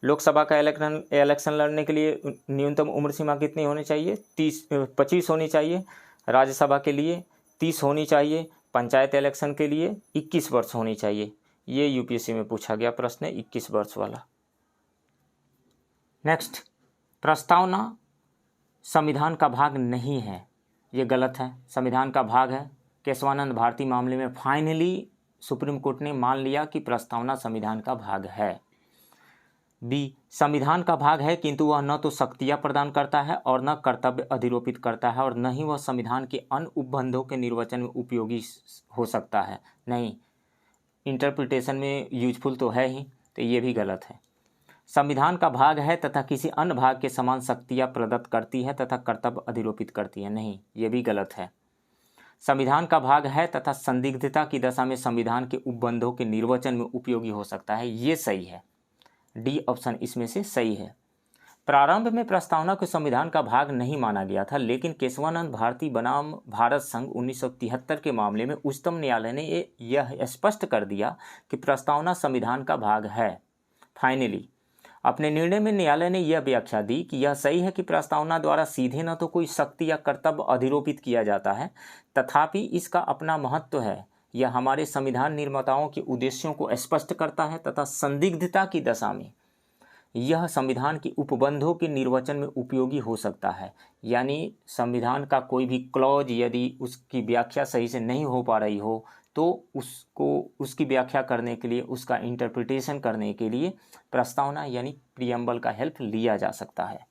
लोकसभा का इलेक्शन लड़ने के लिए न्यूनतम उम्र सीमा कितनी होनी चाहिए? 25 होनी चाहिए। राज्यसभा के लिए 30 होनी चाहिए। पंचायत इलेक्शन के लिए 21 वर्ष होनी चाहिए। ये यूपीएससी में पूछा गया प्रश्न है, 21 वर्ष वाला। नेक्स्ट, प्रस्तावना संविधान का भाग नहीं है, ये गलत है। संविधान का भाग है। केशवानंद भारती मामले में फाइनली सुप्रीम कोर्ट ने मान लिया कि प्रस्तावना संविधान का भाग है। बी, संविधान का भाग है किंतु वह न तो शक्तियाँ प्रदान करता है और न कर्तव्य अधिरोपित करता है और न ही वह संविधान के अन्य उपबंधों के निर्वचन में उपयोगी हो सकता है। नहीं, इंटरप्रिटेशन में यूजफुल तो है ही, तो ये भी गलत है। संविधान का भाग है तथा किसी अन्य भाग के समान शक्तियाँ प्रदत्त करती है तथा कर्तव्य अधिरोपित करती है। नहीं, ये भी गलत है। संविधान का भाग है तथा संदिग्धता की दशा में संविधान के उपबंधों के निर्वचन में उपयोगी हो सकता है, ये सही है। डी ऑप्शन इसमें से सही है। प्रारंभ में प्रस्तावना को संविधान का भाग नहीं माना गया था, लेकिन केशवानंद भारती बनाम भारत संघ 1973 के मामले में उच्चतम न्यायालय ने यह स्पष्ट कर दिया कि प्रस्तावना संविधान का भाग है। फाइनली अपने निर्णय में न्यायालय ने यह व्याख्या दी कि यह सही है कि प्रस्तावना द्वारा सीधे न तो कोई शक्ति या कर्तव्य अधिरोपित किया जाता है, तथापि इसका अपना महत्व है। यह हमारे संविधान निर्माताओं के उद्देश्यों को स्पष्ट करता है तथा संदिग्धता की दशा में यह संविधान के उपबंधों के निर्वचन में उपयोगी हो सकता है। यानी संविधान का कोई भी क्लॉज यदि उसकी व्याख्या सही से नहीं हो पा रही हो तो उसकी व्याख्या करने के लिए, उसका इंटरप्रिटेशन करने के लिए प्रस्तावना यानी प्रीएम्बल का हेल्प लिया जा सकता है।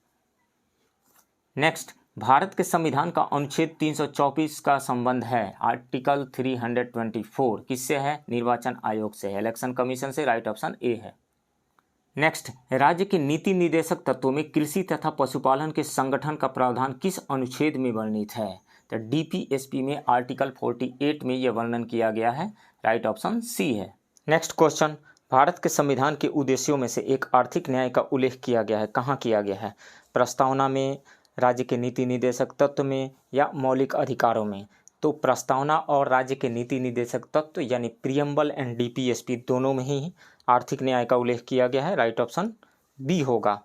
नेक्स्ट, भारत के संविधान का अनुच्छेद 324 का संबंध है आर्टिकल 324 किससे है? निर्वाचन आयोग से, इलेक्शन कमीशन से, राइट ऑप्शन ए है। नेक्स्ट, राज्य के नीति निर्देशक तत्वों में कृषि तथा पशुपालन के संगठन का प्रावधान किस अनुच्छेद में वर्णित है? तो डीपीएसपी में आर्टिकल 48 में यह वर्णन किया गया है, राइट ऑप्शन सी है। नेक्स्ट क्वेश्चन, भारत के संविधान के उद्देश्यों में से एक आर्थिक न्याय का उल्लेख किया गया है, कहाँ किया गया है? प्रस्तावना में, राज्य के नीति निर्देशक तत्व में या मौलिक अधिकारों में? तो प्रस्तावना और राज्य के नीति निर्देशक तत्व यानी प्रीएम्बल एंड डीपीएसपी दोनों में ही आर्थिक न्याय का उल्लेख किया गया है, राइट ऑप्शन बी होगा।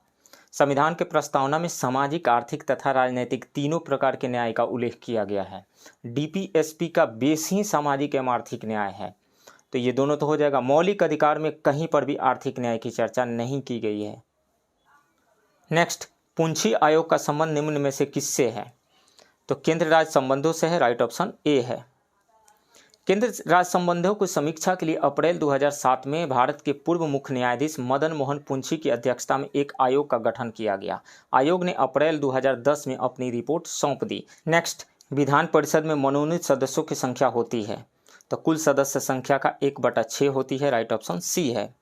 संविधान के प्रस्तावना में सामाजिक, आर्थिक तथा राजनीतिक तीनों प्रकार के न्याय का उल्लेख किया गया है। डीपीएसपी का बेस ही सामाजिक एवं आर्थिक न्याय है, तो ये दोनों तो हो जाएगा। मौलिक अधिकार में कहीं पर भी आर्थिक न्याय की चर्चा नहीं की गई है। नेक्स्ट, पूंछी आयोग का संबंध निम्न में से किससे है? तो केंद्र राज्य संबंधों से है, राइट ऑप्शन ए है। केंद्र राज्य संबंधों की समीक्षा के लिए अप्रैल 2007 में भारत के पूर्व मुख्य न्यायाधीश मदन मोहन पुंछी की अध्यक्षता में एक आयोग का गठन किया गया। आयोग ने अप्रैल 2010 में अपनी रिपोर्ट सौंप दी। नेक्स्ट, विधान परिषद में मनोनीत सदस्यों की संख्या होती है, तो कुल सदस्य संख्या का 1/6 होती है, राइट ऑप्शन सी है।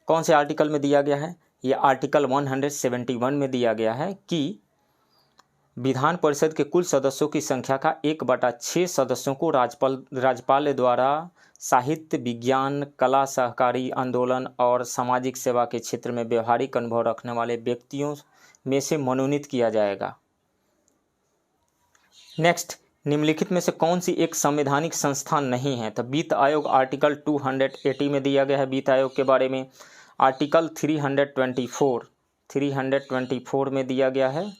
कौन से आर्टिकल में दिया गया है? यह आर्टिकल 171 में दिया गया है कि विधान परिषद के कुल सदस्यों की संख्या का 1/6 सदस्यों को राज्यपाल द्वारा साहित्य, विज्ञान, कला, सहकारी आंदोलन और सामाजिक सेवा के क्षेत्र में व्यवहारिक अनुभव रखने वाले व्यक्तियों में से मनोनीत किया जाएगा। नेक्स्ट, निम्नलिखित में से कौन सी एक संवैधानिक संस्था नहीं है? तो वित्त आयोग आर्टिकल 280 में दिया गया है वित्त आयोग के बारे में। आर्टिकल 324 में दिया गया है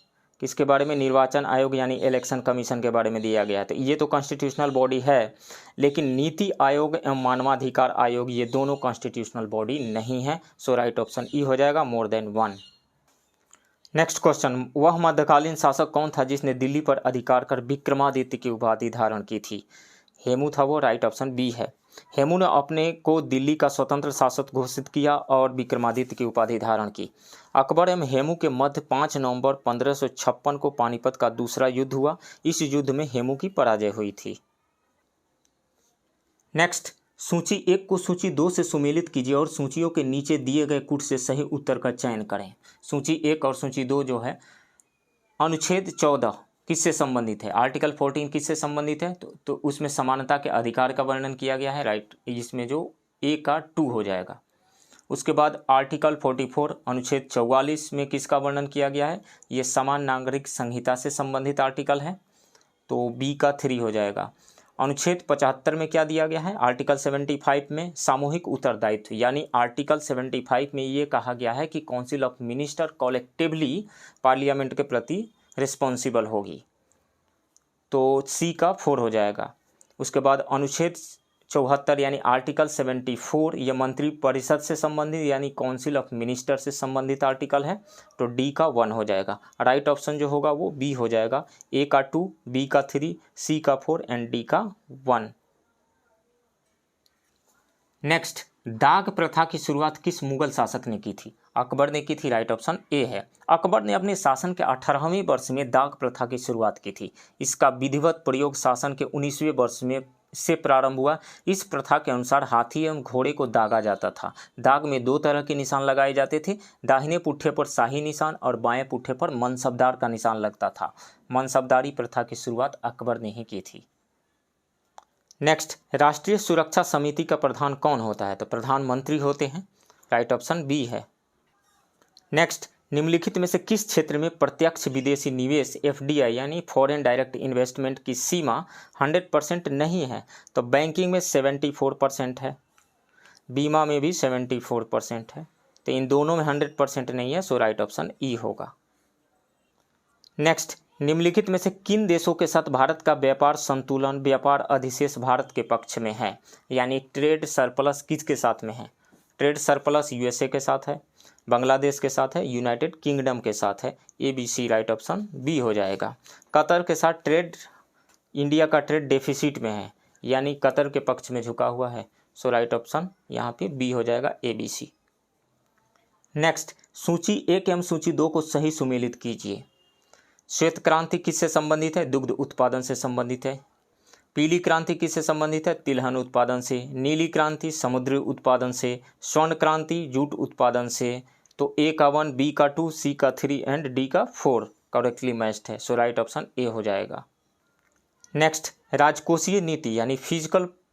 किसके बारे में? निर्वाचन आयोग यानी इलेक्शन कमीशन के बारे में दिया गया है। तो ये तो कॉन्स्टिट्यूशनल बॉडी है, लेकिन नीति आयोग एवं मानवाधिकार आयोग ये दोनों कॉन्स्टिट्यूशनल बॉडी नहीं है। सो राइट ऑप्शन ई हो जाएगा, मोर देन वन। नेक्स्ट क्वेश्चन, वह मध्यकालीन शासक कौन था जिसने दिल्ली पर अधिकार कर विक्रमादित्य की उपाधि धारण की थी? हेमू था वो, राइट ऑप्शन बी है। हेमू ने अपने को दिल्ली का स्वतंत्र शासक घोषित किया और विक्रमादित्य की उपाधि धारण की। अकबर एवं हेमू के मध्य 5 नवंबर 1556 को पानीपत का दूसरा युद्ध हुआ। इस युद्ध में हेमू की पराजय हुई थी। नेक्स्ट, सूची 1 को सूची 2 से सुमेलित कीजिए और सूचियों के नीचे दिए गए कूट से सही उत्तर का चयन करें। सूची 1 और सूची 2 जो है, अनुच्छेद 14 किससे संबंधित है? आर्टिकल 14 किससे संबंधित है? तो उसमें समानता के अधिकार का वर्णन किया गया है, राइट, इसमें जो ए का 2 हो जाएगा। उसके बाद आर्टिकल 44 अनुच्छेद 44 में किसका वर्णन किया गया है? ये समान नागरिक संहिता से संबंधित आर्टिकल है, तो बी का 3 हो जाएगा। अनुच्छेद 75 में क्या दिया गया है? आर्टिकल 75 में सामूहिक उत्तरदायित्व, यानी आर्टिकल 75 में ये कहा गया है कि काउंसिल ऑफ मिनिस्टर कॉलेक्टिवली पार्लियामेंट के प्रति रिस्पॉन्सिबल होगी, तो सी का 4 हो जाएगा। उसके बाद अनुच्छेद 74 यानी आर्टिकल 74 ये मंत्री परिषद से संबंधित यानी काउंसिल ऑफ मिनिस्टर से संबंधित आर्टिकल है, तो डी का 1 हो जाएगा। राइट ऑप्शन जो होगा वो बी हो जाएगा। ए का 2, बी का 3, सी का 4 एंड डी का 1। नेक्स्ट, दाग प्रथा की शुरुआत किस मुगल शासक ने की थी? अकबर ने की थी, राइट ऑप्शन ए है। अकबर ने अपने शासन के 18वें वर्ष में दाग प्रथा की शुरुआत की थी। इसका विधिवत प्रयोग शासन के 19वें वर्ष में से प्रारंभ हुआ। इस प्रथा के अनुसार हाथी एवं घोड़े को दागा जाता था। दाग में 2 तरह के निशान लगाए जाते थे, दाहिने पुट्ठे पर शाही निशान और बाएं पुट्ठे पर मनसबदार का निशान लगता था। मनसबदारी प्रथा की शुरुआत अकबर ने ही की थी। नेक्स्ट, राष्ट्रीय सुरक्षा समिति का प्रधान कौन होता है? तो प्रधानमंत्री होते हैं, राइट ऑप्शन बी है। नेक्स्ट, निम्नलिखित में से किस क्षेत्र में प्रत्यक्ष विदेशी निवेश एफडीआई यानी फॉरेन डायरेक्ट इन्वेस्टमेंट की सीमा 100% नहीं है? तो बैंकिंग में 74% है, बीमा में भी 74% है, तो इन दोनों में 100% नहीं है, सो राइट ऑप्शन ई होगा। नेक्स्ट, निम्नलिखित में से किन देशों के साथ भारत का व्यापार संतुलन व्यापार अधिशेष भारत के पक्ष में है? यानी ट्रेड सरप्लस किसके साथ में है? ट्रेड सरप्लस यूएसए के साथ है, बांग्लादेश के साथ है, यूनाइटेड किंगडम के साथ है। A B C right option B हो जाएगा। कतर के साथ ट्रेड इंडिया का ट्रेड डेफिसिट में है, यानी कतर के पक्ष में झुका हुआ है, सो राइट ऑप्शन यहाँ पे बी हो जाएगा, ए बी सी। नेक्स्ट, सूची 1 एवं सूची 2 को सही सुमेलित कीजिए। श्वेत क्रांति किससे संबंधित है? दुग्ध उत्पादन से संबंधित है। पीली क्रांति किससे संबंधित है? तिलहन उत्पादन से। नीली क्रांति समुद्री उत्पादन से। स्वर्ण क्रांति जूट उत्पादन से। तो ए का 1, बी का 2, सी का 3 एंड डी का 4 करेक्टली मैच्ड है, सो राइट ऑप्शन ए हो जाएगा। नेक्स्ट, राजकोषीय नीति यानी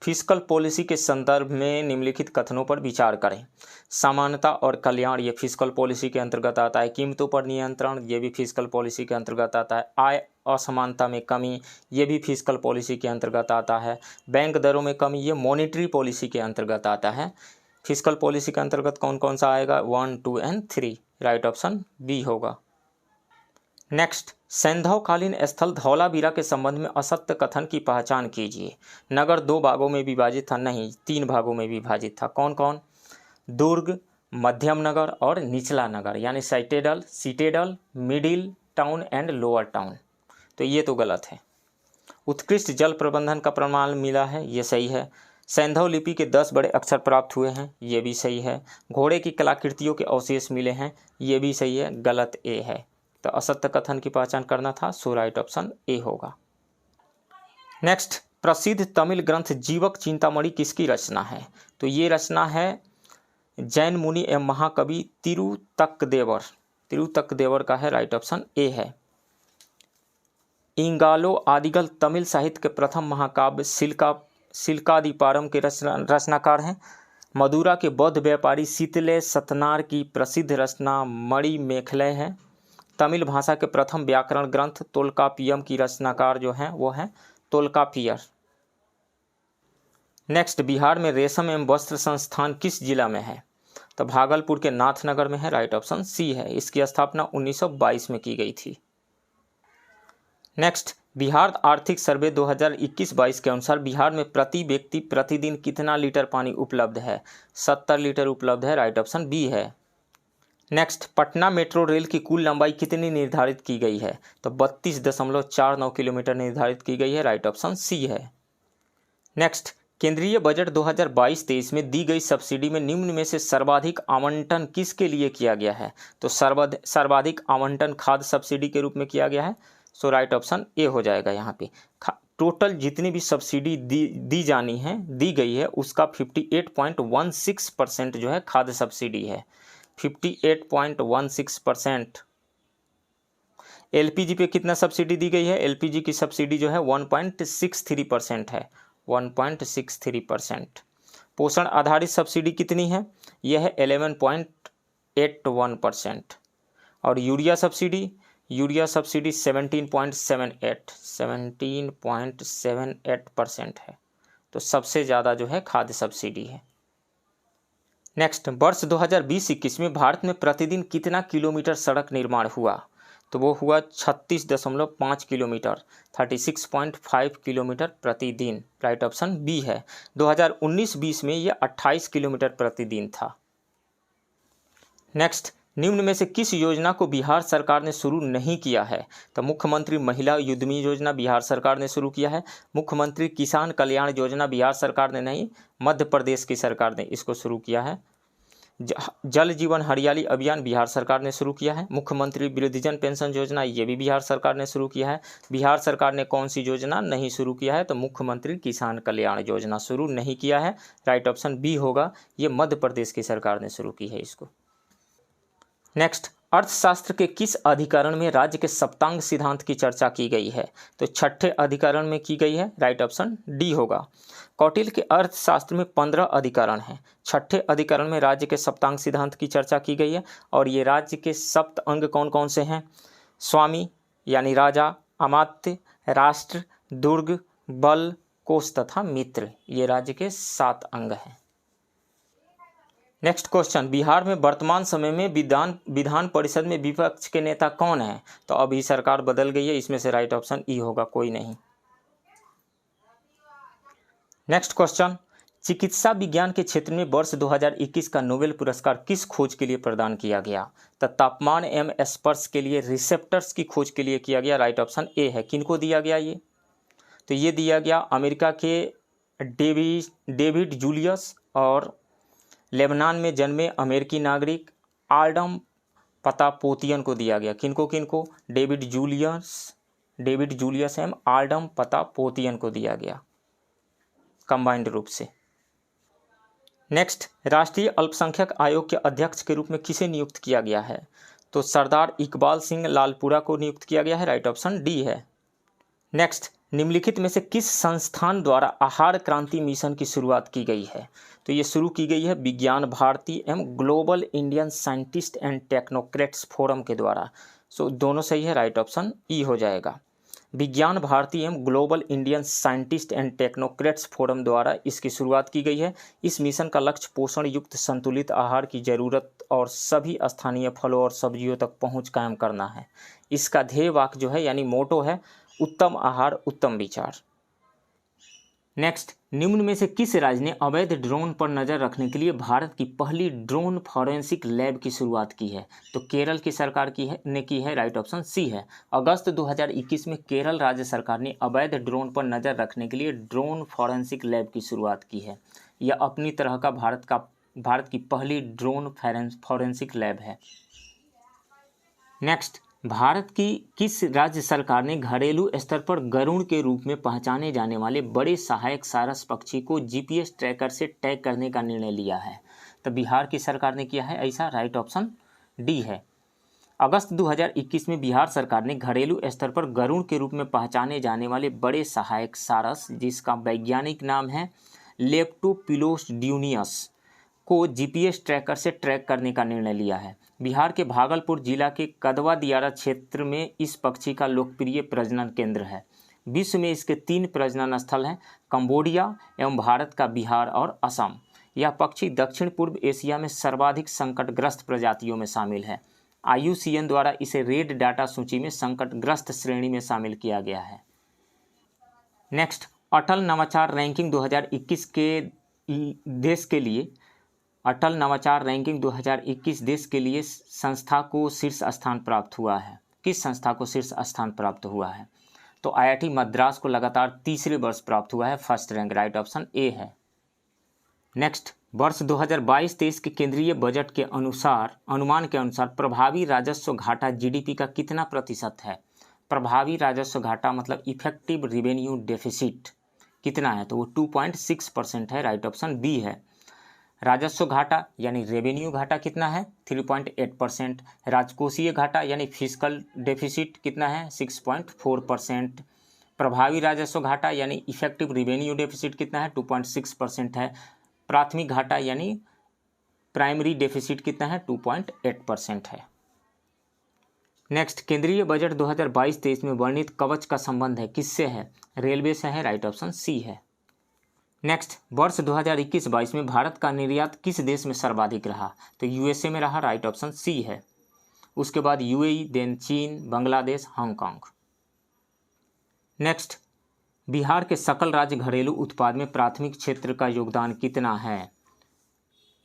फिजिकल पॉलिसी के संदर्भ में निम्नलिखित कथनों पर विचार करें। समानता और कल्याण ये फिजिकल पॉलिसी के अंतर्गत आता है। कीमतों पर नियंत्रण ये भी फिजिकल पॉलिसी के अंतर्गत आता है। आय असमानता में कमी ये भी फिजिकल पॉलिसी के अंतर्गत आता है। बैंक दरों में कमी ये मॉनेटरी पॉलिसी के अंतर्गत आता है। फिजिकल पॉलिसी के अंतर्गत कौन कौन सा आएगा? 1, 2 एंड 3 राइट ऑप्शन बी होगा। नेक्स्ट, सैंधवकालीन स्थल धौलावीरा के संबंध में असत्य कथन की पहचान कीजिए। नगर 2 भागों में विभाजित था, नहीं 3 भागों में विभाजित था। कौन कौन? दुर्ग, मध्यम नगर और निचला नगर, यानी citadel, middle town and lower town, तो ये तो गलत है। उत्कृष्ट जल प्रबंधन का प्रमाण मिला है, ये सही है। सैंधव लिपि के 10 बड़े अक्षर प्राप्त हुए हैं, ये भी सही है। घोड़े की कलाकृतियों के अवशेष मिले हैं, ये भी सही है। गलत ए है, तो असत्य कथन की पहचान करना था, सो राइट ऑप्शन ए होगा। नेक्स्ट, प्रसिद्ध तमिल ग्रंथ जीवक चिंतामणि किसकी रचना है? तो ये रचना है जैन मुनि एवं महाकवि तिरुतक्केदेवर का है, राइट ऑप्शन ए है। इंगालो आदिगल तमिल साहित्य के प्रथम महाकाव्य सिल्कादीपारम के रचनाकार हैं। मदुरा के बौद्ध व्यापारी सीतले सतनार की प्रसिद्ध रचना मणिमेखलय है। तमिल भाषा के प्रथम व्याकरण ग्रंथ तोल्कापियम की रचनाकार जो हैं वो हैं तोल्कापियर। नेक्स्ट, बिहार में रेशम एवं वस्त्र संस्थान किस जिला में है? तो भागलपुर के नाथनगर में है, राइट ऑप्शन सी है। इसकी स्थापना 1922 में की गई थी। नेक्स्ट, बिहार आर्थिक सर्वे 2021-22 के अनुसार बिहार में प्रति व्यक्ति प्रतिदिन कितना लीटर पानी उपलब्ध है? 70 लीटर उपलब्ध है, राइट ऑप्शन बी है। नेक्स्ट, पटना मेट्रो रेल की कुल लंबाई कितनी निर्धारित की गई है? तो 32.49 किलोमीटर निर्धारित की गई है, राइट ऑप्शन सी है। नेक्स्ट, केंद्रीय बजट 2022-23 में दी गई सब्सिडी में निम्न में से सर्वाधिक आवंटन किसके लिए किया गया है? तो सर्वाधिक आवंटन खाद्य सब्सिडी के रूप में किया गया है, सो राइट ऑप्शन ए हो जाएगा। यहाँ पे टोटल जितनी भी सब्सिडी दी गई है उसका 58.16% जो है खाद्य सब्सिडी है। 58.16%। एलपीजी पे कितना सब्सिडी दी गई है? एलपीजी की सब्सिडी जो है 1.63% है, 1.63%। पोषण आधारित सब्सिडी कितनी है? यह है 11.81%। और यूरिया सब्सिडी 17.78% है। तो सबसे ज़्यादा जो है खाद्य सब्सिडी है। नेक्स्ट, वर्ष 2020-21 में भारत में प्रतिदिन कितना किलोमीटर सड़क निर्माण हुआ? तो वो हुआ 36.5 किलोमीटर, 36.5 किलोमीटर प्रतिदिन। राइट ऑप्शन बी है। 2019-20 में ये 28 किलोमीटर प्रतिदिन था। नेक्स्ट, निम्न में से किस योजना को बिहार सरकार ने शुरू नहीं किया है? तो मुख्यमंत्री महिला युद्धमी योजना बिहार सरकार ने शुरू किया है। मुख्यमंत्री किसान कल्याण योजना बिहार सरकार ने नहीं, मध्य प्रदेश की सरकार ने इसको शुरू किया है। जल जीवन हरियाली अभियान बिहार सरकार ने शुरू किया है। मुख्यमंत्री वृद्धजन पेंशन योजना ये भी बिहार सरकार ने शुरू किया है। बिहार सरकार ने कौन सी योजना नहीं शुरू किया है? तो मुख्यमंत्री किसान कल्याण योजना शुरू नहीं किया है। राइट ऑप्शन बी होगा, ये मध्य प्रदेश की सरकार ने शुरू की है इसको। नेक्स्ट, अर्थशास्त्र के किस अधिकरण में राज्य के सप्तांग सिद्धांत की चर्चा की गई है? तो छठे अधिकरण में की गई है। राइट ऑप्शन डी होगा। कौटिल्य के अर्थशास्त्र में 15 अधिकरण हैं। छठे अधिकरण में राज्य के सप्तांग सिद्धांत की चर्चा की गई है। और ये राज्य के सप्त अंग कौन कौन से हैं? स्वामी यानी राजा, अमात्य, राष्ट्र, दुर्ग, बल, कोष तथा मित्र, ये राज्य के 7 अंग हैं। नेक्स्ट क्वेश्चन, बिहार में वर्तमान समय में विधान परिषद में विपक्ष के नेता कौन है? तो अभी सरकार बदल गई है, इसमें से राइट ऑप्शन ई होगा, कोई नहीं। नेक्स्ट क्वेश्चन, चिकित्सा विज्ञान के क्षेत्र में वर्ष 2021 का नोबेल पुरस्कार किस खोज के लिए प्रदान किया गया? तो तापमान एवं स्पर्श के लिए रिसेप्टर्स की खोज के लिए किया गया। राइट ऑप्शन ए है। किनको दिया गया ये? तो ये दिया गया अमेरिका के डेविड जूलियस और लेबनान में जन्मे अमेरिकी नागरिक आडम पतापोतियन को दिया गया। किनको? डेविड जूलियस एवं आडम पतापोतियन को दिया गया कंबाइंड रूप से। नेक्स्ट, राष्ट्रीय अल्पसंख्यक आयोग के अध्यक्ष के रूप में किसे नियुक्त किया गया है? तो सरदार इकबाल सिंह लालपुरा को नियुक्त किया गया है। राइट ऑप्शन डी है। नेक्स्ट, निम्नलिखित में से किस संस्थान द्वारा आहार क्रांति मिशन की शुरुआत की गई है? तो ये शुरू की गई है विज्ञान भारती एवं global Indian scientist and technocrats forum के द्वारा। सो दोनों सही है, राइट ऑप्शन ई हो जाएगा। विज्ञान भारती एवं global Indian scientist and technocrats forum द्वारा इसकी शुरुआत की गई है। इस मिशन का लक्ष्य पोषण युक्त संतुलित आहार की जरूरत और सभी स्थानीय फलों और सब्जियों तक पहुंच कायम करना है। इसका ध्येय वाक्य जो है यानी मोटो है, उत्तम आहार उत्तम विचार। नेक्स्ट, निम्न में से किस राज्य ने अवैध ड्रोन पर नजर रखने के लिए भारत की पहली ड्रोन फॉरेंसिक लैब की शुरुआत की है? तो केरल की सरकार ने की है। राइट ऑप्शन सी है। अगस्त 2021 में केरल राज्य सरकार ने अवैध ड्रोन पर नजर रखने के लिए ड्रोन फॉरेंसिक लैब की शुरुआत की है। यह अपनी तरह का भारत की पहली ड्रोन फॉरेंसिक लैब है। नेक्स्ट, भारत की किस राज्य सरकार ने घरेलू स्तर पर गरुड़ के रूप में पहचाने जाने वाले बड़े सहायक सारस पक्षी को जीपीएस ट्रैकर से टैग करने का निर्णय लिया है? तो बिहार की सरकार ने किया है ऐसा। राइट ऑप्शन डी है। अगस्त 2021 में बिहार सरकार ने घरेलू स्तर पर गरुड़ के रूप में पहचाने जाने वाले बड़े सहायक सारस, जिसका वैज्ञानिक नाम है लेप्टोपिलोस्ड्यूनियस, को जीपीएस ट्रैकर से ट्रैक करने का निर्णय लिया है। बिहार के भागलपुर जिला के कदवा दियारा क्षेत्र में इस पक्षी का लोकप्रिय प्रजनन केंद्र है। विश्व में इसके 3 प्रजनन स्थल हैं, कंबोडिया एवं भारत का बिहार और असम। यह पक्षी दक्षिण पूर्व एशिया में सर्वाधिक संकटग्रस्त प्रजातियों में शामिल है। IUCN द्वारा इसे रेड डाटा सूची में संकटग्रस्त श्रेणी में शामिल किया गया है। नेक्स्ट, अटल नवाचार रैंकिंग 2021 के देश के लिए अटल नवाचार रैंकिंग 2021 देश के लिए संस्था को शीर्ष स्थान प्राप्त हुआ है। किस संस्था को शीर्ष स्थान प्राप्त हुआ है? तो IIT मद्रास को लगातार तीसरे वर्ष प्राप्त हुआ है, first rank. Right option A है। नेक्स्ट, वर्ष 2022-23 के केंद्रीय बजट के अनुमान के अनुसार प्रभावी राजस्व घाटा GDP का कितना प्रतिशत है? प्रभावी राजस्व घाटा मतलब इफेक्टिव रेवेन्यू डेफिसिट कितना है? तो वो 2.6% है। राइट ऑप्शन बी है। राजस्व घाटा यानी रेवेन्यू घाटा कितना है 3.8%। राजकोषीय घाटा यानी फिस्कल डेफिसिट कितना है 6.4%। प्रभावी राजस्व घाटा यानी इफेक्टिव रिवेन्यू डेफिसिट कितना है 2.6% है। प्राथमिक घाटा यानी प्राइमरी डेफिसिट कितना है 2.8% है। नेक्स्ट, केंद्रीय बजट 2022-23 में वर्णित कवच का संबंध है किससे है? रेलवे से है, राइट ऑप्शन सी है। नेक्स्ट, वर्ष 2021-22 में भारत का निर्यात किस देश में सर्वाधिक रहा? तो यूएसए में रहा, राइट ऑप्शन सी है। उसके बाद यूएई, देन चीन, बांग्लादेश, हांगकांग। नेक्स्ट, बिहार के सकल राज्य घरेलू उत्पाद में प्राथमिक क्षेत्र का योगदान कितना है?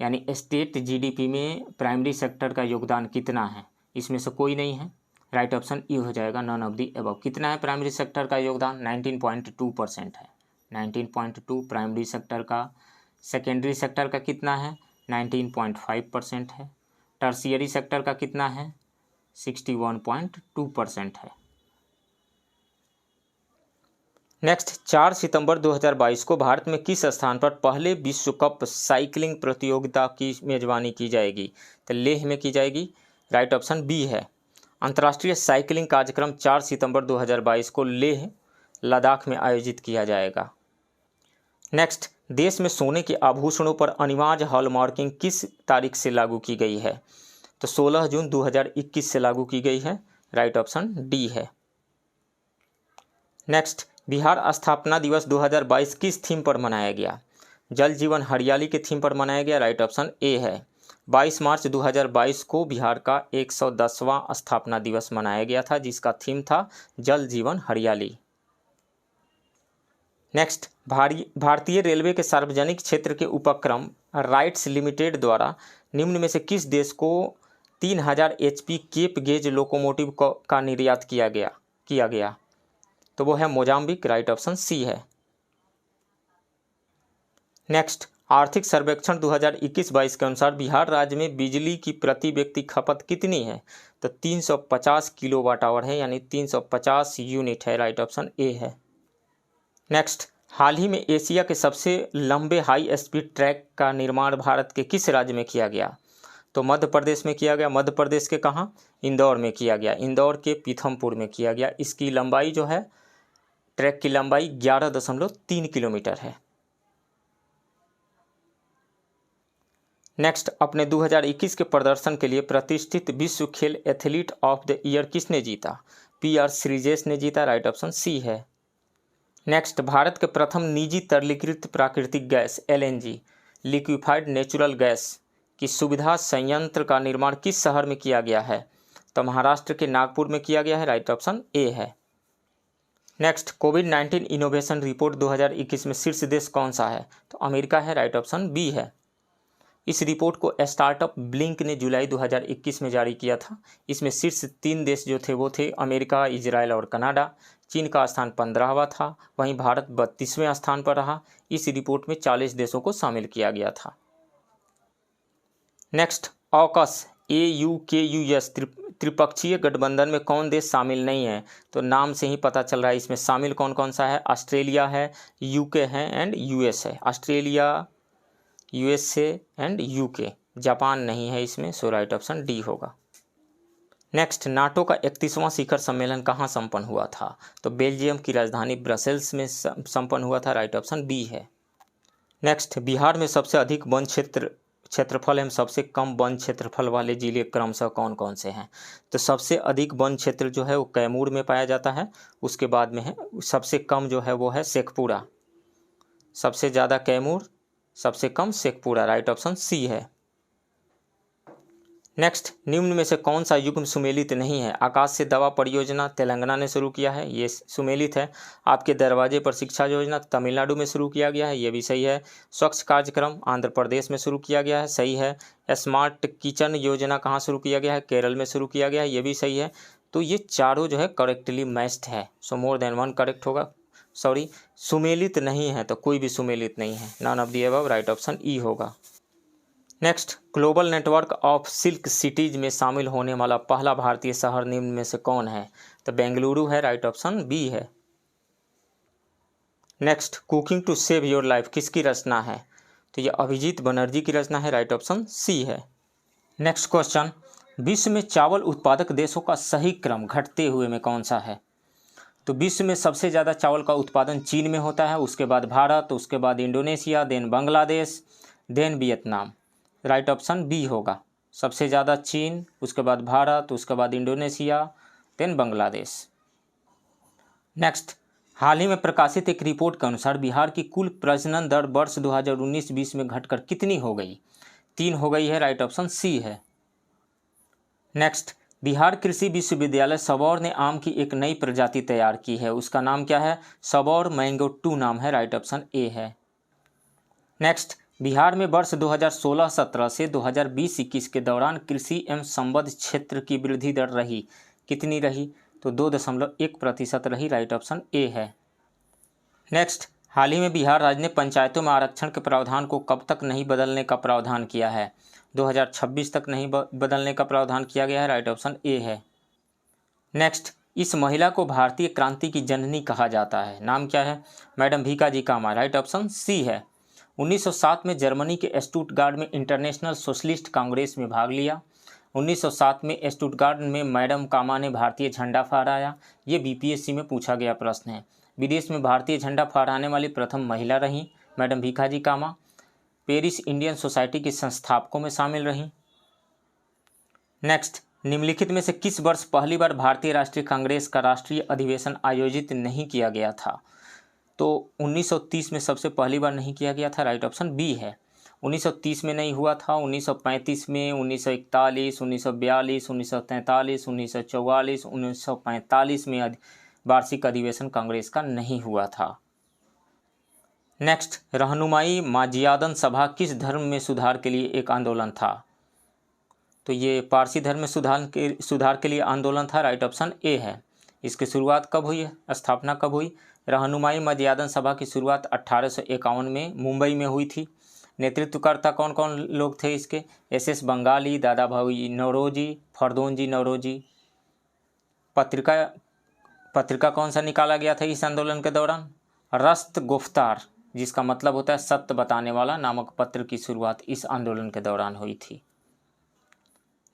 यानी स्टेट जीडीपी में प्राइमरी सेक्टर का योगदान कितना है? इसमें से कोई नहीं है, राइट ऑप्शन ई हो जाएगा, नन ऑफ दी अबव। कितना है प्राइमरी सेक्टर का योगदान? 19.2% है, 19.2 प्राइमरी सेक्टर का। सेकेंडरी सेक्टर का कितना है? 19.5% है। टर्शियरी सेक्टर का कितना है? 61.2% है। नेक्स्ट, 4 सितंबर 2022 को भारत में किस स्थान पर पहले विश्व कप साइकिलिंग प्रतियोगिता की मेजबानी की जाएगी? तो लेह में की जाएगी, राइट ऑप्शन बी है। अंतर्राष्ट्रीय साइकिलिंग कार्यक्रम 4 सितंबर 2022 को लेह लद्दाख में आयोजित किया जाएगा। नेक्स्ट, देश में सोने के आभूषणों पर अनिवार्य हॉलमार्किंग किस तारीख से लागू की गई है? तो 16 जून 2021 से लागू की गई है, राइट ऑप्शन डी है। नेक्स्ट, बिहार स्थापना दिवस 2022 किस थीम पर मनाया गया? जल जीवन हरियाली के थीम पर मनाया गया, राइट ऑप्शन ए है। 22 मार्च 2022 को बिहार का 110वां स्थापना दिवस मनाया गया था, जिसका थीम था जल जीवन हरियाली। नेक्स्ट, भारतीय रेलवे के सार्वजनिक क्षेत्र के उपक्रम राइट्स लिमिटेड द्वारा निम्न में से किस देश को 3000 HP केप गेज लोकोमोटिव का निर्यात किया गया? तो वो है मोजाम्बिक, राइट ऑप्शन सी है। नेक्स्ट, आर्थिक सर्वेक्षण 2021-22 के अनुसार बिहार राज्य में बिजली की प्रति व्यक्ति खपत कितनी है? तो 350 किलोवाट आवर है, यानी 350 यूनिट है, राइट ऑप्शन ए है। नेक्स्ट, हाल ही में एशिया के सबसे लंबे हाई स्पीड ट्रैक का निर्माण भारत के किस राज्य में किया गया? तो मध्य प्रदेश में किया गया। मध्य प्रदेश के कहाँ? इंदौर में किया गया, इंदौर के पीथमपुर में किया गया। इसकी लंबाई जो है, ट्रैक की लंबाई 11.3 किलोमीटर है। नेक्स्ट, अपने 2021 के प्रदर्शन के लिए प्रतिष्ठित विश्व खेल एथलीट ऑफ द ईयर किसने जीता? PR श्रीजेश ने जीता, राइट ऑप्शन सी है। नेक्स्ट, भारत के प्रथम निजी तरलीकृत प्राकृतिक gas LNG liquefied natural gas की सुविधा संयंत्र का निर्माण किस शहर में किया गया है? तो महाराष्ट्र के नागपुर में किया गया है, राइट ऑप्शन ए है। नेक्स्ट, कोविड-19 इनोवेशन रिपोर्ट 2021 में शीर्ष देश कौन सा है? तो अमेरिका है, राइट ऑप्शन बी है। इस रिपोर्ट को स्टार्टअप ब्लिंक ने जुलाई 2021 में जारी किया था। इसमें शीर्ष 3 देश जो थे वो थे अमेरिका, इजराइल और कनाडा। चीन का स्थान 15वां था, वहीं भारत 32वें स्थान पर रहा। इस रिपोर्ट में 40 देशों को शामिल किया गया था। नेक्स्ट, ऑकस AUKUS त्रिपक्षीय गठबंधन में कौन देश शामिल नहीं है? तो नाम से ही पता चल रहा है इसमें शामिल कौन कौन सा है। ऑस्ट्रेलिया है, UK है एंड US है। Australia, USA and UK। Japan नहीं है इसमें, सो राइट ऑप्शन डी होगा। नेक्स्ट, नाटो का 31वां शिखर सम्मेलन कहाँ संपन्न हुआ था? तो बेल्जियम की राजधानी ब्रसेल्स में संपन्न हुआ था, राइट ऑप्शन बी है। नेक्स्ट, बिहार में सबसे अधिक वन क्षेत्रफल एवं सबसे कम वन क्षेत्रफल वाले जिले क्रमशः कौन कौन से हैं? तो सबसे अधिक वन क्षेत्र जो है वो कैमूर में पाया जाता है। उसके बाद में है सबसे कम जो है वो है शेखपुरा। सबसे ज़्यादा कैमूर, सबसे कम शेखपुरा, राइट ऑप्शन सी है। नेक्स्ट, निम्न में से कौन सा युग्म सुमेलित नहीं है? आकाश से दवा परियोजना तेलंगाना ने शुरू किया है, ये सुमेलित है। आपके दरवाजे पर शिक्षा योजना तमिलनाडु में शुरू किया गया है, ये भी सही है। स्वच्छ कार्यक्रम आंध्र प्रदेश में शुरू किया गया है, सही है। स्मार्ट किचन योजना कहाँ शुरू किया गया है? केरल में शुरू किया गया है, ये भी सही है। तो ये चारों जो है करेक्टली मैच्ड है, so more than one correct होगा। सॉरी, सुमेलित नहीं है तो कोई भी सुमेलित नहीं है, none of the above, right option E होगा। Next, global network of silk cities में शामिल होने वाला पहला भारतीय शहर निम्न में से कौन है? तो बेंगलुरु है, राइट ऑप्शन बी है। Next, cooking to save your life किसकी रचना है? तो ये अभिजीत बनर्जी की रचना है, राइट ऑप्शन सी है। नेक्स्ट क्वेश्चन, विश्व में चावल उत्पादक देशों का सही क्रम घटते हुए में कौन सा है? तो विश्व में सबसे ज़्यादा चावल का उत्पादन चीन में होता है, उसके बाद भारत, उसके बाद Indonesia, then Bangladesh, then Vietnam. Right option B होगा, सबसे ज़्यादा चीन, उसके बाद भारत, उसके बाद इंडोनेशिया, देन बांग्लादेश। नेक्स्ट, हाल ही में प्रकाशित एक रिपोर्ट के अनुसार बिहार की कुल प्रजनन दर वर्ष 2019-20 में घटकर कितनी हो गई? 3 हो गई है, राइट ऑप्शन सी है। नेक्स्ट, बिहार कृषि विश्वविद्यालय सबौर ने आम की एक नई प्रजाति तैयार की है, उसका नाम क्या है? सबौर मैंगो 2 नाम है, राइट ऑप्शन ए है। नेक्स्ट, बिहार में वर्ष 2016-17 से 2020-21 के दौरान कृषि एवं संबद्ध क्षेत्र की वृद्धि दर रही, कितनी रही? तो 2.1% रही, राइट ऑप्शन ए है। नेक्स्ट, हाल ही में बिहार राज्य ने पंचायतों में आरक्षण के प्रावधान को कब तक नहीं बदलने का प्रावधान किया है? 2026 तक नहीं बदलने का प्रावधान किया गया है, राइट ऑप्शन ए है। नेक्स्ट, इस महिला को भारतीय क्रांति की जननी कहा जाता है, नाम क्या है? मैडम भीकाजी कामा, राइट ऑप्शन सी है। 1907 में जर्मनी के स्टुटगार्ट में इंटरनेशनल सोशलिस्ट कांग्रेस में भाग लिया। 1907 में स्टुटगार्ट में मैडम कामा ने भारतीय झंडा फहराया। ये बीपीएससी में पूछा गया प्रश्न है। विदेश में भारतीय झंडा फहराने वाली प्रथम महिला रहीं मैडम भीकाजी कामा। पेरिस इंडियन सोसाइटी के संस्थापकों में शामिल रहीं। नेक्स्ट, निम्नलिखित में से किस वर्ष पहली बार भारतीय राष्ट्रीय कांग्रेस का राष्ट्रीय अधिवेशन आयोजित नहीं किया गया था? तो 1930 में सबसे पहली बार नहीं किया गया था, राइट ऑप्शन बी है। 1930 में नहीं हुआ था, 1935 में, 1941, 1942, 1943, 1944, 1945 में वार्षिक अधिवेशन कांग्रेस का नहीं हुआ था। नेक्स्ट, रहनुमाई माजियादन सभा किस धर्म में सुधार के लिए एक आंदोलन था? तो ये पारसी धर्म में सुधार के लिए आंदोलन था, राइट ऑप्शन ए है। इसकी शुरुआत कब हुई, स्थापना कब हुई? रहनुमाई माजियादन सभा की शुरुआत 1851 में मुंबई में हुई थी। नेतृत्वकर्ता कौन कौन लोग थे इसके? एस बंगाली, दादा भाई नौरोजी, फरदौनजी नौरोजी। पत्रिका कौन सा निकाला गया था इस आंदोलन के दौरान? रस्त गुफ्तार, जिसका मतलब होता है सत्य बताने वाला, नामक पत्र की शुरुआत इस आंदोलन के दौरान हुई थी।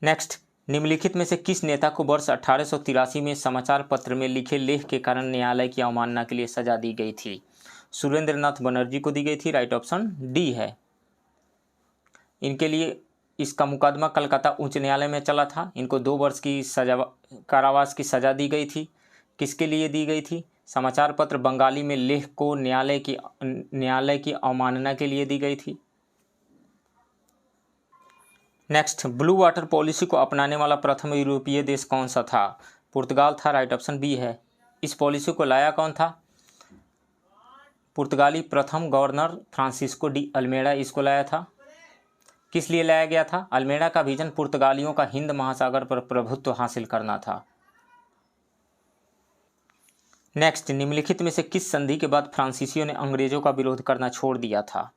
नेक्स्ट, निम्नलिखित में से किस नेता को वर्ष 1883 में समाचार पत्र में लिखे लेख के कारण न्यायालय की अवमानना के लिए सजा दी गई थी? सुरेंद्र नाथ बनर्जी को दी गई थी, राइट ऑप्शन डी है। इनके लिए इसका मुकदमा कलकत्ता उच्च न्यायालय में चला था। इनको 2 वर्ष की कारावास की सजा दी गई थी। किसके लिए दी गई थी? समाचार पत्र बंगाली में लेख को न्यायालय की अवमानना के लिए दी गई थी। नेक्स्ट, ब्लू वाटर पॉलिसी को अपनाने वाला प्रथम यूरोपीय देश कौन सा था? पुर्तगाल था, राइट ऑप्शन बी है। इस पॉलिसी को लाया कौन था? पुर्तगाली प्रथम गवर्नर फ्रांसिस्को डी अल्मेडा इसको लाया था। किस लिए लाया गया था? अल्मेडा का विजन पुर्तगालियों का हिंद महासागर पर प्रभुत्व हासिल करना था। नेक्स्ट, निम्नलिखित में से किस संधि के बाद फ्रांसीसियों ने अंग्रेजों का विरोध करना छोड़ दिया था?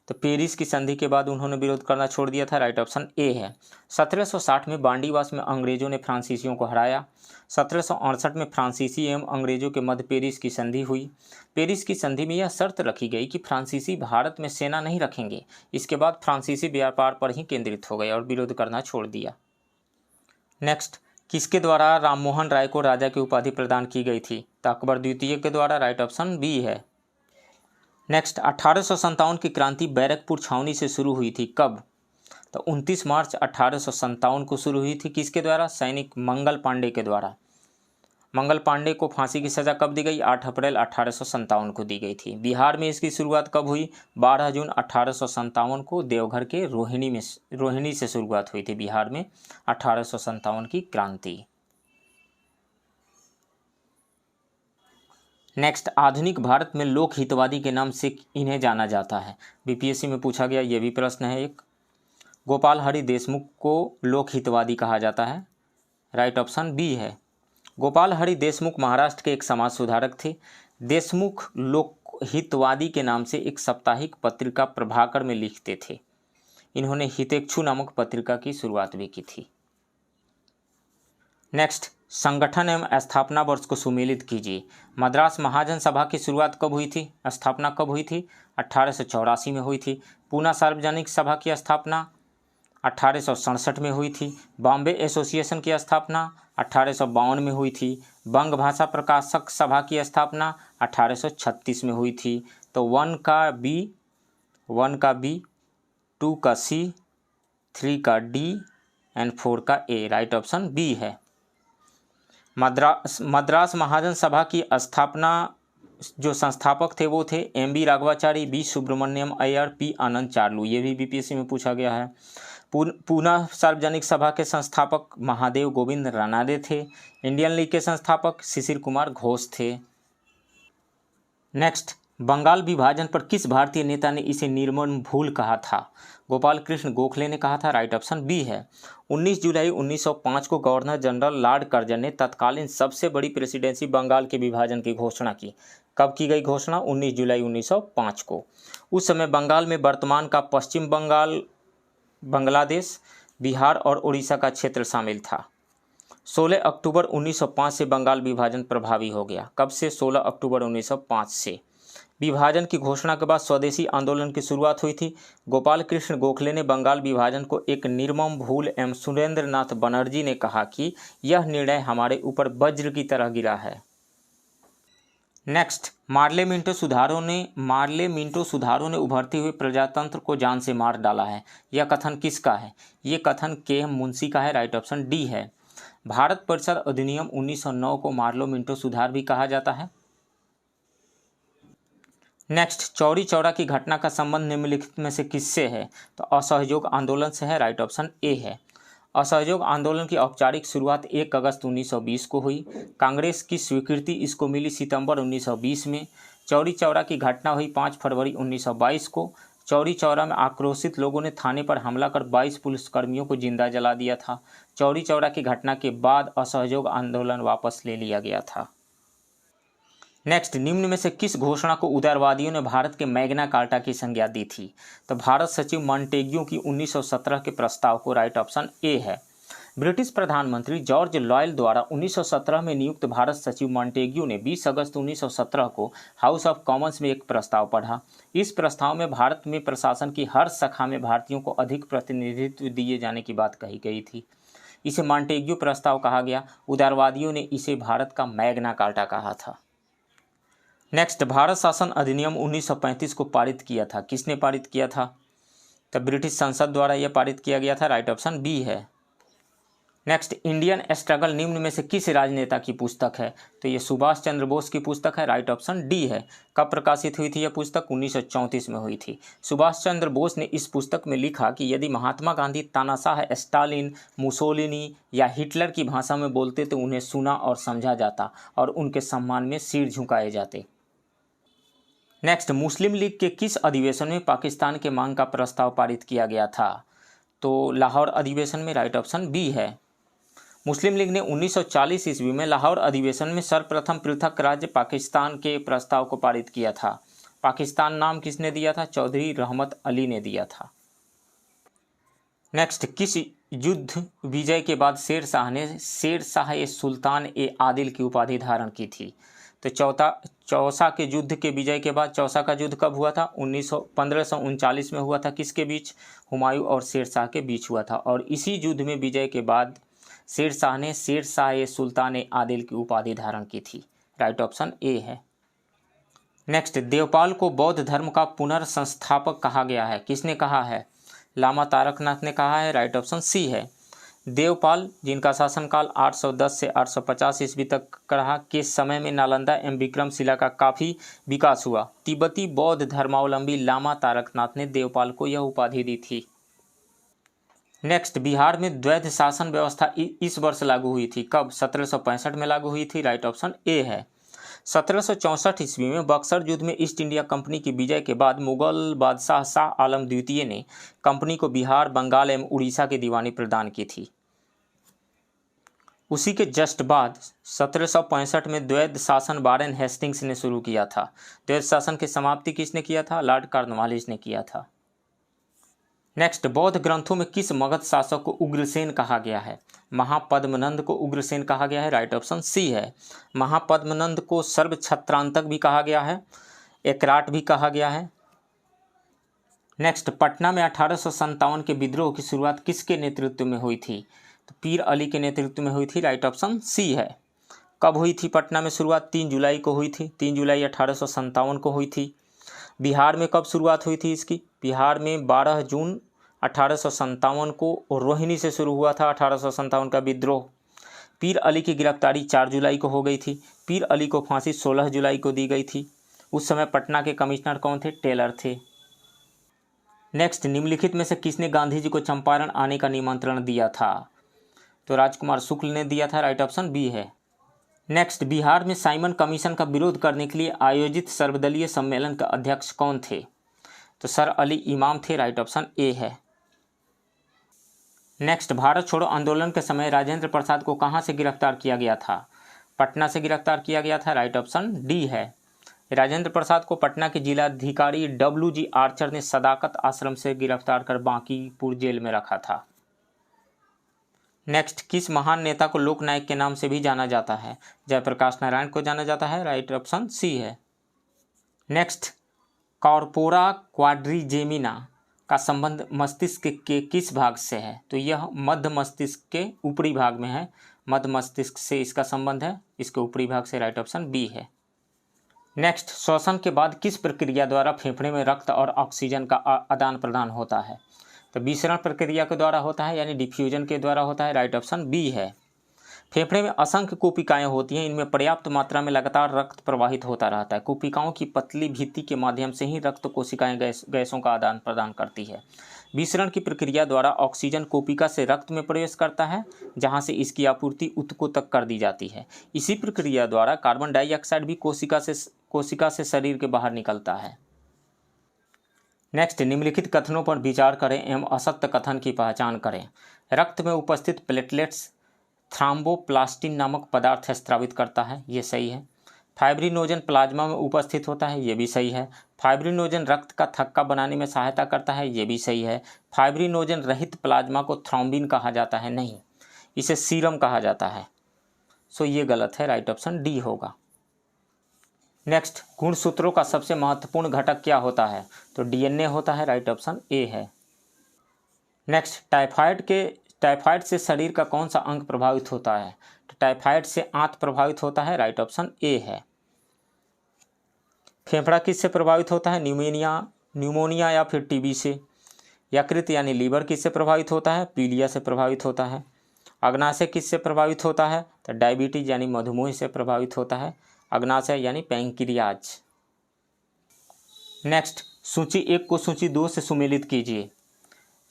तो पेरिस की संधि के बाद उन्होंने विरोध करना छोड़ दिया था, राइट ऑप्शन ए है। 1760 में बांडीवास में अंग्रेजों ने फ्रांसीसियों को हराया। 1768 में फ्रांसीसी एवं अंग्रेजों के मध्य पेरिस की संधि हुई। पेरिस की संधि में यह शर्त रखी गई कि फ्रांसीसी भारत में सेना नहीं रखेंगे। इसके बाद फ्रांसीसी व्यापार पर ही केंद्रित हो गए और विरोध करना छोड़ दिया। नेक्स्ट, किसके द्वारा राममोहन राय को राजा की उपाधि प्रदान की गई थी? तो अकबर द्वितीय के द्वारा, राइट ऑप्शन बी है। नेक्स्ट, 1857 की क्रांति बैरकपुर छावनी से शुरू हुई थी, कब? तो 29 मार्च 1857 को शुरू हुई थी। किसके द्वारा? सैनिक मंगल पांडे के द्वारा। मंगल पांडे को फांसी की सज़ा कब दी गई? 8 अप्रैल 1857 को दी गई थी। बिहार में इसकी शुरुआत कब हुई? 12 जून 1857 को देवघर के रोहिणी से शुरुआत हुई थी बिहार में 1857 की क्रांति। नेक्स्ट, आधुनिक भारत में लोक हितवादी के नाम से इन्हें जाना जाता है। बीपीएससी में पूछा गया ये भी प्रश्न है एक। गोपाल हरि देशमुख को लोक हितवादी कहा जाता है, राइट ऑप्शन बी है। गोपाल हरि देशमुख महाराष्ट्र के एक समाज सुधारक थे। देशमुख लोक हितवादी के नाम से एक साप्ताहिक पत्रिका प्रभाकर में लिखते थे। इन्होंने हितेक्षु नामक पत्रिका की शुरुआत भी की थी। नेक्स्ट, संगठन एवं स्थापना वर्ष को सुमेलित कीजिए। मद्रास महाजन सभा की शुरुआत कब हुई थी, स्थापना कब हुई थी? 1884 में हुई थी। पूना सार्वजनिक सभा की स्थापना 1867 में हुई थी। बॉम्बे एसोसिएशन की स्थापना 1852 में हुई थी। बंग भाषा प्रकाशक सभा की स्थापना 1836 में हुई थी। तो 1 का बी, 2 का सी, 3 का डी एंड 4 का ए। राइट ऑप्शन बी है। मद्रास महाजन सभा की स्थापना जो संस्थापक थे वो थे M B. Raghavachari, B. Subramaniam Iyer, P. Anand Charlu. ये भी बीपीएससी में पूछा गया है। पूना सार्वजनिक सभा के संस्थापक महादेव गोविंद रानाडे थे। इंडियन लीग के संस्थापक शिशिर कुमार घोष थे। नेक्स्ट, बंगाल विभाजन पर किस भारतीय नेता ने इसे निर्मम भूल कहा था? गोपाल कृष्ण गोखले ने कहा था। राइट ऑप्शन बी है। 19 जुलाई 1905 को गवर्नर जनरल लॉर्ड कर्जन ने तत्कालीन सबसे बड़ी प्रेसिडेंसी बंगाल के विभाजन की घोषणा की। कब की गई घोषणा? 19 जुलाई 1905 को। उस समय बंगाल में वर्तमान का पश्चिम बंगाल, बांग्लादेश, बिहार और उड़ीसा का क्षेत्र शामिल था। 16 अक्टूबर 1905 से बंगाल विभाजन प्रभावी हो गया। कब से? 16 अक्टूबर 1905 से। विभाजन की घोषणा के बाद स्वदेशी आंदोलन की शुरुआत हुई थी। गोपाल कृष्ण गोखले ने बंगाल विभाजन को एक निर्मम भूल एवं सुरेंद्र नाथ बनर्जी ने कहा कि यह निर्णय हमारे ऊपर वज्र की तरह गिरा है। नेक्स्ट, मार्ले मिंटो सुधारों ने उभरते हुए प्रजातंत्र को जान से मार डाला है। यह कथन किसका है? ये कथन के.एम. मुंशी का है। राइट ऑप्शन डी है। भारत परिषद अधिनियम 1909 को मार्लो मिंटो सुधार भी कहा जाता है। नेक्स्ट, चौरी चौरा की घटना का संबंध निम्नलिखित में से किससे है? तो असहयोग आंदोलन से है। राइट ऑप्शन ए है। असहयोग आंदोलन की औपचारिक शुरुआत 1 अगस्त 1920 को हुई। कांग्रेस की स्वीकृति इसको मिली सितंबर 1920 में। चौरी चौरा की घटना हुई 5 फरवरी 1922 को। चौरी चौरा में आक्रोशित लोगों ने थाने पर हमला कर 22 पुलिसकर्मियों को जिंदा जला दिया था। चौरी चौरा की घटना के बाद असहयोग आंदोलन वापस ले लिया गया था। नेक्स्ट, निम्न में से किस घोषणा को उदारवादियों ने भारत के मैग्ना कार्टा की संज्ञा दी थी? तो भारत सचिव मॉन्टेग्यू की 1917 के प्रस्ताव को। राइट ऑप्शन ए है। ब्रिटिश प्रधानमंत्री जॉर्ज लॉयल द्वारा 1917 में नियुक्त भारत सचिव मॉन्टेग्यू ने 20 अगस्त 1917 को हाउस ऑफ कॉमन्स में एक प्रस्ताव पढ़ा। इस प्रस्ताव में भारत में प्रशासन की हर शाखा में भारतीयों को अधिक प्रतिनिधित्व दिए जाने की बात कही गई थी। इसे मॉन्टेग्यू प्रस्ताव कहा गया। उदारवादियों ने इसे भारत का मैग्ना कार्टा कहा था। नेक्स्ट, भारत शासन अधिनियम 1935 को पारित किया था। किसने पारित किया था? तो ब्रिटिश संसद द्वारा यह पारित किया गया था। राइट ऑप्शन बी है। नेक्स्ट, इंडियन स्ट्रगल निम्न में से किस राजनेता की पुस्तक है? तो ये सुभाष चंद्र बोस की पुस्तक है। राइट ऑप्शन डी है। कब प्रकाशित हुई थी यह पुस्तक? 1934 में हुई थी। सुभाष चंद्र बोस ने इस पुस्तक में लिखा कि यदि महात्मा गांधी तानाशाह स्टालिन, मुसोलिनी या हिटलर की भाषा में बोलते तो उन्हें सुना और समझा जाता और उनके सम्मान में सिर झुकाए जाते। नेक्स्ट, मुस्लिम लीग के किस अधिवेशन में पाकिस्तान के मांग का प्रस्ताव पारित किया गया था? तो लाहौर अधिवेशन में। राइट ऑप्शन बी है। मुस्लिम लीग ने 1940 ईस्वी में लाहौर अधिवेशन में सर्वप्रथम पृथक राज्य पाकिस्तान के प्रस्ताव को पारित किया था। पाकिस्तान नाम किसने दिया था? चौधरी रहमत अली ने दिया था। नेक्स्ट, किस युद्ध विजय के बाद शेर शाह ने शेर शाह ए सुल्तान ए आदिल की उपाधि धारण की थी? तो चौसा के युद्ध के विजय के बाद। चौसा का युद्ध कब हुआ था? 1539 में हुआ था। किसके बीच? हुमायूं और शेर शाह के बीच हुआ था। और इसी युद्ध में विजय के बाद शेर शाह ने शेर शाह ए सुल्तान ए आदिल की उपाधि धारण की थी। राइट ऑप्शन ए है। नेक्स्ट, देवपाल को बौद्ध धर्म का पुनर्संस्थापक कहा गया है। किसने कहा है? लामा तारकनाथ ने कहा है। राइट ऑप्शन सी है। देवपाल, जिनका शासनकाल 810 से 850 ईस्वी तक रहा, के समय में नालंदा एवं विक्रमशिला का काफ़ी विकास हुआ। तिब्बती बौद्ध धर्मावलंबी लामा तारकनाथ ने देवपाल को यह उपाधि दी थी। नेक्स्ट, बिहार में द्वैध शासन व्यवस्था इस वर्ष लागू हुई थी। कब? 1765 में लागू हुई थी। राइट ऑप्शन ए है। 1764 ईस्वी में बक्सर युद्ध में ईस्ट इंडिया कंपनी की विजय के बाद मुगल बादशाह शाह आलम द्वितीय ने कंपनी को बिहार, बंगाल एवं उड़ीसा की दीवानी प्रदान की थी। उसी के जस्ट बाद 1765 में द्वैध शासन वारेन हेस्टिंग्स ने शुरू किया था। द्वैध शासन की समाप्ति किसने किया था? लॉर्ड कॉर्नवालिस ने किया था। नेक्स्ट, बौद्ध ग्रंथों में किस मगध शासक को उग्रसेन कहा गया है? महापद्मनंद को उग्रसेन कहा गया है, राइट ऑप्शन सी है। महापद्मनंद को सर्वछत्रांतक भी कहा गया है, एकराट भी कहा गया है। नेक्स्ट, पटना में 1857 के विद्रोह की शुरुआत किसके नेतृत्व में हुई थी? तो पीर अली के नेतृत्व में हुई थी, राइट ऑप्शन सी है। कब हुई थी पटना में शुरुआत? 3 जुलाई को हुई थी, 3 जुलाई 1857 को हुई थी। बिहार में कब शुरुआत हुई थी इसकी? बिहार में 12 जून 1857 को रोहिणी से शुरू हुआ था 1857 का विद्रोह। पीर अली की गिरफ्तारी 4 जुलाई को हो गई थी। पीर अली को फांसी 16 जुलाई को दी गई थी। उस समय पटना के कमिश्नर कौन थे? टेलर थे। नेक्स्ट, निम्नलिखित में से किसने गांधी जी को चंपारण आने का निमंत्रण दिया था? तो राजकुमार शुक्ल ने दिया था, राइट ऑप्शन बी है। नेक्स्ट, बिहार में साइमन कमीशन का विरोध करने के लिए आयोजित सर्वदलीय सम्मेलन का अध्यक्ष कौन थे? तो सर अली इमाम थे, राइट ऑप्शन ए है। नेक्स्ट, भारत छोड़ो आंदोलन के समय राजेंद्र प्रसाद को कहां से गिरफ्तार किया गया था? पटना से गिरफ्तार किया गया था, राइट ऑप्शन डी है। राजेंद्र प्रसाद को पटना के जिलाधिकारी WG आर्चर ने सदाकत आश्रम से गिरफ्तार कर बांकीपुर जेल में रखा था। नेक्स्ट, किस महान नेता को लोकनायक के नाम से भी जाना जाता है? जयप्रकाश नारायण को जाना जाता है, राइट ऑप्शन सी है। नेक्स्ट, कॉर्पोरा क्वाड्रिजेमिना का संबंध मस्तिष्क के किस भाग से है? तो यह मध्य मस्तिष्क के ऊपरी भाग में है। मध्य मस्तिष्क से इसका संबंध है, इसके ऊपरी भाग से, राइट ऑप्शन बी है। नेक्स्ट, श्वसन के बाद किस प्रक्रिया द्वारा फेफड़े में रक्त और ऑक्सीजन का आदान प्रदान होता है? तो विसरण प्रक्रिया के द्वारा होता है, यानी डिफ्यूजन के द्वारा होता है, राइट ऑप्शन बी है। फेफड़े में असंख्य कोशिकाएं होती हैं, इनमें पर्याप्त मात्रा में लगातार रक्त प्रवाहित होता रहता है। कोशिकाओं की पतली भित्ति के माध्यम से ही रक्त कोशिकाएं गैसों का आदान प्रदान करती है। विसरण की प्रक्रिया द्वारा ऑक्सीजन कोशिका से रक्त में प्रवेश करता है, जहां से इसकी आपूर्ति ऊतकों तक कर दी जाती है। इसी प्रक्रिया द्वारा कार्बन डाइऑक्साइड भी कोशिका से शरीर के बाहर निकलता है। नेक्स्ट, निम्नलिखित कथनों पर विचार करें एवं असत्य कथन की पहचान करें। रक्त में उपस्थित प्लेटलेट्स थ्राम्बोप्लास्टिन नामक पदार्थ स्रावित करता है, ये सही है। फाइब्रिनोजन प्लाज्मा में उपस्थित होता है, ये भी सही है। फाइब्रिनोजन रक्त का थक्का बनाने में सहायता करता है, ये भी सही है। फाइब्रिनोजन रहित प्लाज्मा को थ्रोम्बिन कहा जाता है, नहीं, इसे सीरम कहा जाता है। सो ये गलत है, राइट ऑप्शन डी होगा। नेक्स्ट, गुणसूत्रों का सबसे महत्वपूर्ण घटक क्या होता है? तो DNA होता है, राइट ऑप्शन ए है। नेक्स्ट, टाइफाइड से शरीर का कौन सा अंग प्रभावित होता है? तो टाइफाइड से आंत प्रभावित होता है, राइट ऑप्शन ए है। फेफड़ा किससे प्रभावित होता है? न्यूमोनिया या फिर TB से। यकृत यानी लीवर किससे प्रभावित होता है? पीलिया से प्रभावित होता है। अग्नाशय किससे प्रभावित होता है? तो डायबिटीज यानी मधुमेह से प्रभावित होता है। अग्नाशय यानी पैंक्रियाज। नेक्स्ट, सूची 1 को सूची 2 से सुमेलित कीजिए।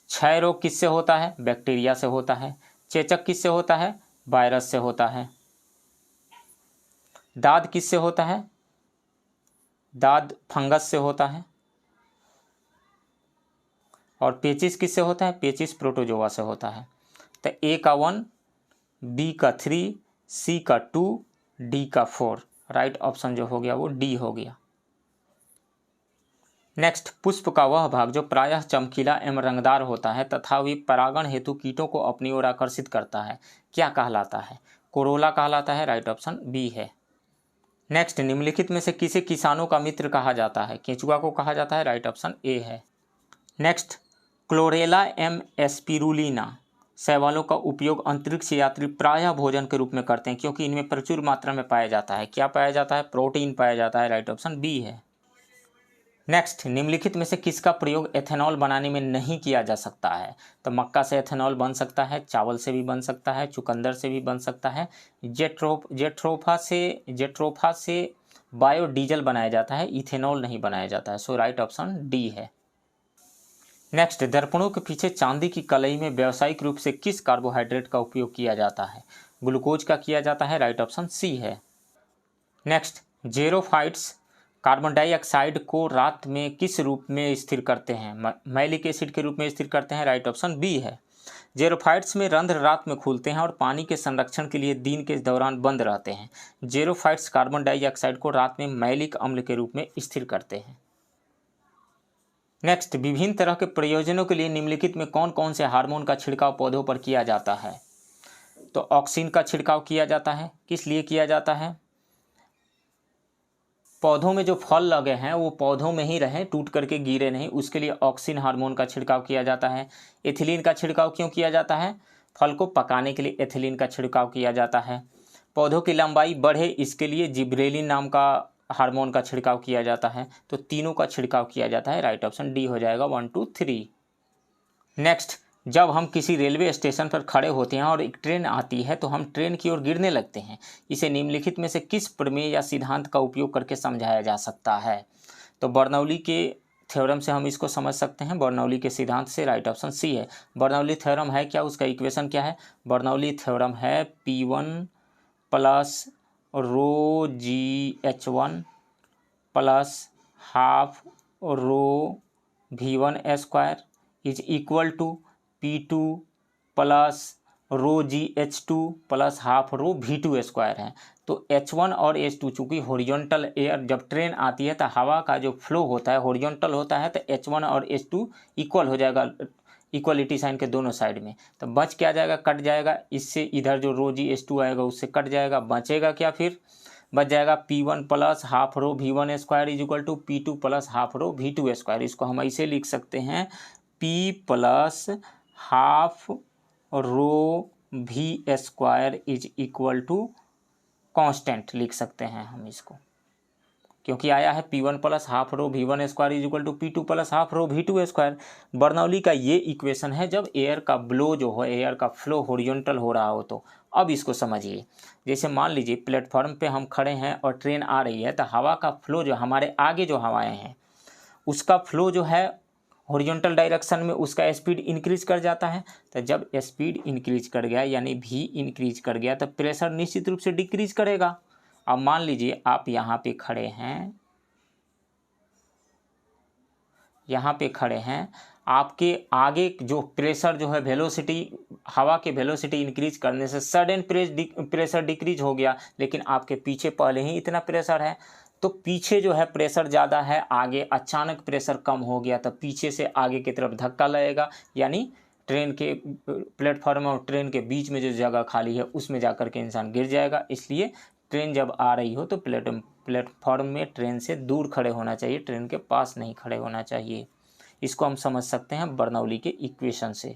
क्षय रोग किससे होता है? बैक्टीरिया से होता है। चेचक किससे होता है? वायरस से होता है। दाद किससे होता है? दाद फंगस से होता है। और पेचिस किससे होता है? पेचिस प्रोटोजोआ से होता है। तो A का 1, B का 3, C का 2, D का 4, राइट ऑप्शन जो हो गया वो D हो गया। नेक्स्ट, पुष्प का वह भाग जो प्रायः चमकीला एवं रंगदार होता है तथा वे परागण हेतु कीटों को अपनी ओर आकर्षित करता है, क्या कहलाता है? कोरोला कहलाता है, राइट ऑप्शन बी है। नेक्स्ट, निम्नलिखित में से किसे किसानों का मित्र कहा जाता है? केंचुआ को कहा जाता है, राइट ऑप्शन ए है। नेक्स्ट, क्लोरेला एम एस्पिरुलिना शैवालों का उपयोग अंतरिक्ष यात्री प्रायः भोजन के रूप में करते हैं क्योंकि इनमें प्रचुर मात्रा में पाया जाता है। क्या पाया जाता है? प्रोटीन पाया जाता है, राइट ऑप्शन बी है। नेक्स्ट, निम्नलिखित में से किसका प्रयोग एथेनॉल बनाने में नहीं किया जा सकता है? तो मक्का से एथेनॉल बन सकता है, चावल से भी बन सकता है, चुकंदर से भी बन सकता है, जेट्रोफा से बायोडीजल बनाया जाता है, इथेनॉल नहीं बनाया जाता है। सो राइट ऑप्शन डी है। नेक्स्ट, दर्पणों के पीछे चांदी की कलई में व्यावसायिक रूप से किस कार्बोहाइड्रेट का उपयोग किया जाता है? ग्लूकोज का किया जाता है, राइट ऑप्शन सी है। नेक्स्ट, जेरोफाइट्स कार्बन डाइऑक्साइड को रात में किस रूप में स्थिर करते हैं? मैलिक एसिड के रूप में स्थिर करते हैं, राइट ऑप्शन बी है। जेरोफाइट्स में रंध्र रात में खुलते हैं और पानी के संरक्षण के लिए दिन के दौरान बंद रहते हैं। जेरोफाइट्स कार्बन डाइऑक्साइड को रात में मैलिक अम्ल के रूप में स्थिर करते हैं। नेक्स्ट, विभिन्न तरह के प्रयोजनों के लिए निम्नलिखित में कौन कौन से हार्मोन का छिड़काव पौधों पर किया जाता है? तो ऑक्सिन का छिड़काव किया जाता है। किस लिए किया जाता है? पौधों में जो फल लगे हैं वो पौधों में ही रहें, टूट करके गिरे नहीं, उसके लिए ऑक्सिन हार्मोन का छिड़काव किया जाता है। एथिलीन का छिड़काव क्यों किया जाता है? फल को पकाने के लिए एथिलीन का छिड़काव किया जाता है। पौधों की लंबाई बढ़े इसके लिए जिब्रेलिन नाम का हार्मोन का छिड़काव किया जाता है। तो तीनों का छिड़काव किया जाता है। राइट ऑप्शन डी हो जाएगा 1 2 3। नेक्स्ट, जब हम किसी रेलवे स्टेशन पर खड़े होते हैं और एक ट्रेन आती है तो हम ट्रेन की ओर गिरने लगते हैं, इसे निम्नलिखित में से किस प्रमेय या सिद्धांत का उपयोग करके समझाया जा सकता है? तो बर्नौली के थ्योरम से हम इसको समझ सकते हैं, बर्नौली के सिद्धांत से। राइट ऑप्शन सी है। बर्नौली थ्योरम है क्या? उसका इक्वेशन क्या है? बर्नौली थ्योरम है P1 plus rho GH1 plus half rho V1 square is equal to P2 plus rho GH2 plus half rho V2 square है। तो H1 और H2 चूँकि हॉरिजॉन्टल एयर, जब ट्रेन आती है तो हवा का जो फ्लो होता है हॉरिजॉन्टल होता है, तो H1 और H2 इक्वल हो जाएगा, इक्वलिटी साइन के दोनों साइड में। तो बच क्या जाएगा? कट जाएगा। इससे इधर जो रो GH2 आएगा उससे कट जाएगा। बचेगा क्या? फिर बच जाएगा P1 plus half rho V1 square is equal to P2 plus half rho V2 square. इसको हम ऐसे लिख सकते हैं, P plus half rho V square is equal to constant लिख सकते हैं हम इसको, क्योंकि आया है P1 plus half rho V1 square is equal to P2 plus half rho V2 square. Bernoulli का ये इक्वेशन है जब एयर का ब्लो जो हो, एयर का फ्लो हॉरिजॉन्टल हो रहा हो। तो अब इसको समझिए, जैसे मान लीजिए प्लेटफॉर्म पे हम खड़े हैं और ट्रेन आ रही है, तो हवा का फ्लो जो हमारे आगे जो हवाएं हैं उसका फ्लो जो है हॉरिजॉन्टल डायरेक्शन में, उसका स्पीड इंक्रीज कर जाता है। तो जब स्पीड इंक्रीज कर गया यानी V इंक्रीज कर गया तो प्रेशर निश्चित रूप से डिक्रीज करेगा। अब मान लीजिए आप यहाँ पे खड़े हैं, यहाँ पे खड़े हैं, आपके आगे जो प्रेशर जो है वेलोसिटी, हवा के वेलोसिटी इंक्रीज करने से सडन प्रेशर डिक्रीज हो गया, लेकिन आपके पीछे पहले ही इतना प्रेशर है, तो पीछे जो है प्रेशर ज़्यादा है, आगे अचानक प्रेशर कम हो गया तो पीछे से आगे की तरफ धक्का लगेगा, यानी ट्रेन के प्लेटफॉर्म और ट्रेन के बीच में जो जगह खाली है उसमें जाकर के इंसान गिर जाएगा। इसलिए ट्रेन जब आ रही हो तो प्लेटफॉर्म में ट्रेन से दूर खड़े होना चाहिए, ट्रेन के पास नहीं खड़े होना चाहिए। इसको हम समझ सकते हैं बर्नौली के इक्वेशन से।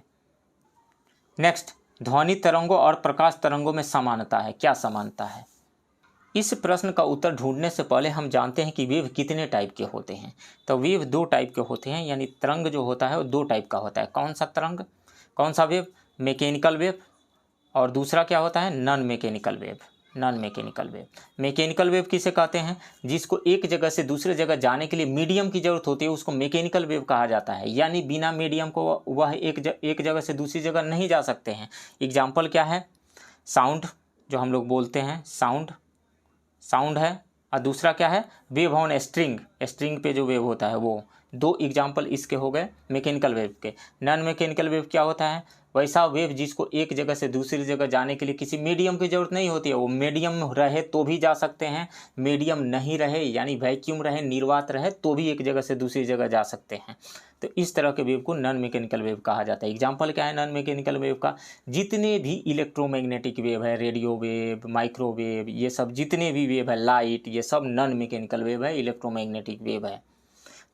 नेक्स्ट, ध्वनि तरंगों और प्रकाश तरंगों में समानता है। क्या समानता है? इस प्रश्न का उत्तर ढूंढने से पहले हम जानते हैं कि वेव कितने टाइप के होते हैं। तो वेव 2 टाइप के होते हैं, यानी तरंग जो होता है वो 2 टाइप का होता है। कौन सा तरंग, कौन सा वेव? मैकेनिकल वेव, और दूसरा क्या होता है? Non mechanical wave. Non mechanical wave, mechanical wave किसे कहते हैं? जिसको एक जगह से दूसरे जगह जाने के लिए मीडियम की जरूरत होती है, उसको मैकेनिकल वेव कहा जाता है। यानी बिना मीडियम को वह एक जगह से दूसरी जगह नहीं जा सकते हैं। एग्जाम्पल क्या है? साउंड, जो हम लोग बोलते हैं साउंड है, और दूसरा क्या है? वेव ऑन स्ट्रिंग, स्ट्रिंग पे जो वेव होता है वो। 2 एग्जाम्पल इसके हो गए मैकेनिकल वेव के। नॉन मैकेनिकल वेव क्या होता है? वैसा वेव जिसको एक जगह से दूसरी जगह जाने के लिए किसी मीडियम की जरूरत नहीं होती है, वो मीडियम रहे तो भी जा सकते हैं, मीडियम नहीं रहे यानी वैक्यूम रहे, निर्वात रहे, तो भी एक जगह से दूसरी जगह जा सकते हैं। तो इस तरह के वेव को नॉन मैकेनिकल वेव कहा जाता है। एग्जाम्पल क्या है नॉन मैकेनिकल वेव का? जितने भी इलेक्ट्रोमैग्नेटिक वेव है, रेडियो वेव, माइक्रोवेव, ये सब जितने भी वेव है, लाइट, ये सब नॉन मैकेनिकल वेव है, इलेक्ट्रोमैग्नेटिक वेव है।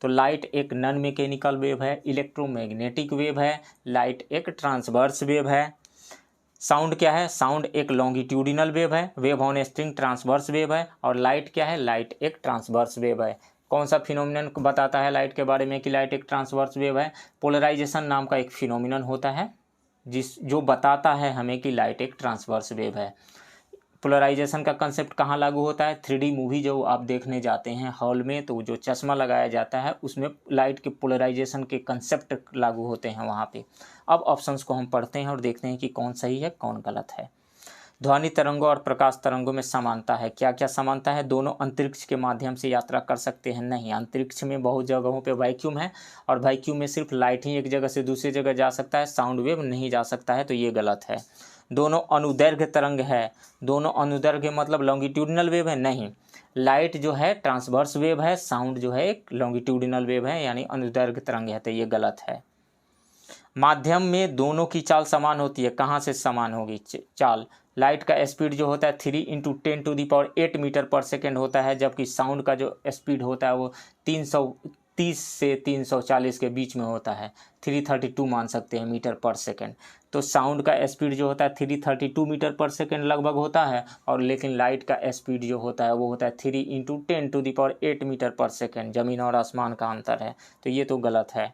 तो लाइट एक नॉन मैकेनिकल वेव है, इलेक्ट्रोमैग्नेटिक वेव है, लाइट एक ट्रांसवर्स वेव है। साउंड क्या है? साउंड एक लॉन्गिट्यूडिनल वेव है, wave on string transverse wave है। और लाइट क्या है? लाइट एक ट्रांसवर्स वेव है। कौन सा फिनोमिनन बताता है लाइट के बारे में कि लाइट एक ट्रांसवर्स वेव है? पोलराइजेशन नाम का एक फिनोमिनन होता है जो बताता है हमें कि लाइट एक ट्रांसवर्स वेव है। पोलराइजेशन का कंसेप्ट कहाँ लागू होता है? 3D मूवी जो आप देखने जाते हैं हॉल में, तो जो चश्मा लगाया जाता है उसमें लाइट के पोलराइजेशन के कंसेप्ट लागू होते हैं वहाँ पे। अब ऑप्शंस को हम पढ़ते हैं और देखते हैं कि कौन सही है कौन गलत है। ध्वनि तरंगों और प्रकाश तरंगों में समानता है। क्या क्या समानता है? दोनों अंतरिक्ष के माध्यम से यात्रा कर सकते हैं। नहीं, अंतरिक्ष में बहुत जगहों पे वैक्यूम है और वैक्यूम में सिर्फ लाइट ही एक जगह से दूसरी जगह जा सकता है, साउंड वेव नहीं जा सकता है, तो ये गलत है। दोनों अनुदैर्घ्य तरंग है। दोनों अनुदैर्घ्य मतलब लॉन्गिट्यूडिनल वेव है? नहीं, लाइट जो है ट्रांसवर्स वेव है, साउंड जो है एक लॉन्गिट्यूडिनल वेव है यानी अनुदैर्घ्य तरंग है, तो ये गलत है। माध्यम में दोनों की चाल समान होती है, कहाँ से समान होगी चाल? लाइट का स्पीड जो होता है 3 × 10⁸ मीटर पर सेकेंड होता है, जबकि साउंड का जो स्पीड होता है वो 330 से 340 के बीच में होता है, 332 मान सकते हैं मीटर पर सेकेंड। तो साउंड का स्पीड जो होता है 332 मीटर पर सेकेंड लगभग होता है, और लेकिन लाइट का स्पीड जो होता है वो होता है 3 × 10⁸ मीटर पर सेकेंड। ज़मीन और आसमान का अंतर है, तो ये तो गलत है।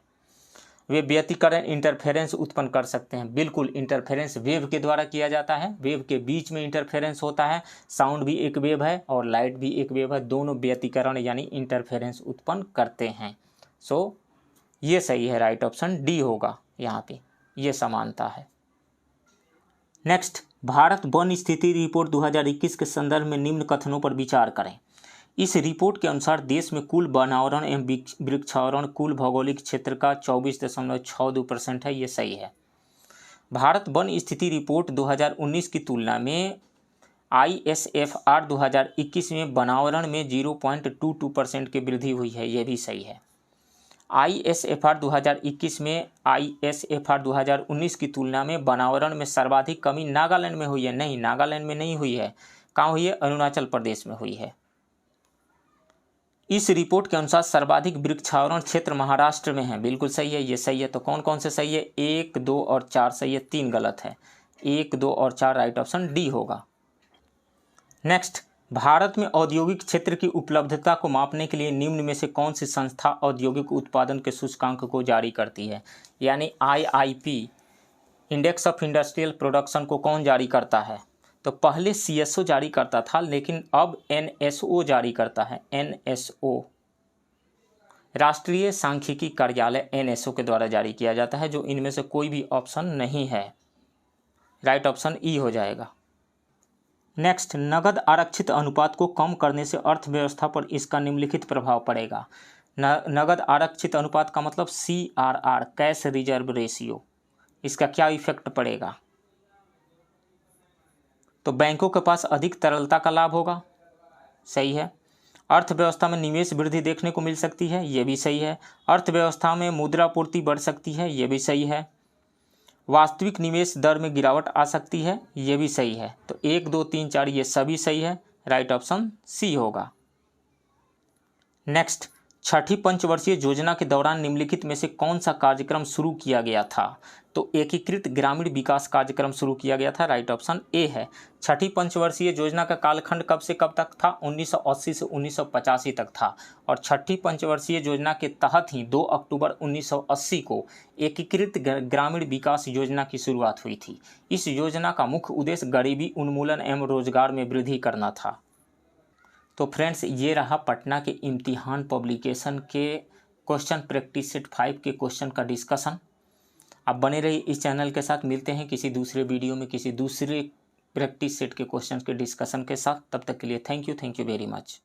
वे व्यतिकरण इंटरफेरेंस उत्पन्न कर सकते हैं, बिल्कुल इंटरफेरेंस वेव के द्वारा किया जाता है, वेव के बीच में इंटरफेरेंस होता है। साउंड भी एक वेव है और लाइट भी एक वेव है, दोनों व्यतिकरण यानी इंटरफेरेंस उत्पन्न करते हैं। सो ये सही है, राइट ऑप्शन डी होगा यहाँ पे, ये समानता है। नेक्स्ट, भारत वन स्थिति रिपोर्ट 2021 के संदर्भ में निम्न कथनों पर विचार करें। इस रिपोर्ट के अनुसार देश में कुल वनावरण एवं वृक्षावरण कुल भौगोलिक क्षेत्र का 24.62% है, ये सही है। भारत वन स्थिति रिपोर्ट 2019 की तुलना में ISFR 2021 में वनावरण में 0.22% की वृद्धि हुई है, ये भी सही है। ISFR 2021 में ISFR 2019 की तुलना में वनावरण में सर्वाधिक कमी नागालैंड में हुई है, नहीं नागालैंड में नहीं हुई है, कहाँ हुई है? अरुणाचल प्रदेश में हुई है। इस रिपोर्ट के अनुसार सर्वाधिक वृक्षावरण क्षेत्र महाराष्ट्र में है, बिल्कुल सही है, ये सही है। तो कौन कौन से सही है? 1, 2 और 4 सही है, 3 गलत है। 1, 2 और 4 राइट ऑप्शन डी होगा। नेक्स्ट, भारत में औद्योगिक क्षेत्र की उपलब्धता को मापने के लिए निम्न में से कौन सी संस्था औद्योगिक उत्पादन के सूचकांक को जारी करती है? यानी IIP index of industrial production को कौन जारी करता है? तो पहले CSO जारी करता था, लेकिन अब NSO जारी करता है। NSO राष्ट्रीय सांख्यिकी कार्यालय NSO के द्वारा जारी किया जाता है, जो इनमें से कोई भी ऑप्शन नहीं है, राइट ऑप्शन ई हो जाएगा। नेक्स्ट, नगद आरक्षित अनुपात को कम करने से अर्थव्यवस्था पर इसका निम्नलिखित प्रभाव पड़ेगा। नगद आरक्षित अनुपात का मतलब CRR कैश रिजर्व रेशियो, इसका क्या इफेक्ट पड़ेगा? तो बैंकों के पास अधिक तरलता का लाभ होगा, सही है। अर्थव्यवस्था में निवेश वृद्धि देखने को मिल सकती है, ये भी सही है। अर्थव्यवस्था में मुद्रापूर्ति बढ़ सकती है, ये भी सही है। वास्तविक निवेश दर में गिरावट आ सकती है, ये भी सही है। तो 1, 2, 3, 4 ये सभी सही है, राइट ऑप्शन सी होगा। नेक्स्ट, छठी पंचवर्षीय योजना के दौरान निम्नलिखित में से कौन सा कार्यक्रम शुरू किया गया था? तो एकीकृत ग्रामीण विकास कार्यक्रम शुरू किया गया था, राइट ऑप्शन ए है। छठी पंचवर्षीय योजना का कालखंड कब से कब तक था? 1980 से 1985 तक था, और छठी पंचवर्षीय योजना के तहत ही 2 अक्टूबर 1980 को एकीकृत ग्रामीण विकास योजना की शुरुआत हुई थी। इस योजना का मुख्य उद्देश्य गरीबी उन्मूलन एवं रोजगार में वृद्धि करना था। तो फ्रेंड्स, ये रहा पटना के इम्तिहान पब्लिकेशन के क्वेश्चन प्रैक्टिस सेट 5 के क्वेश्चन का डिस्कशन। आप बने रहिए इस चैनल के साथ, मिलते हैं किसी दूसरे वीडियो में किसी दूसरे प्रैक्टिस सेट के क्वेश्चन के डिस्कशन के साथ। तब तक के लिए थैंक यू वेरी मच।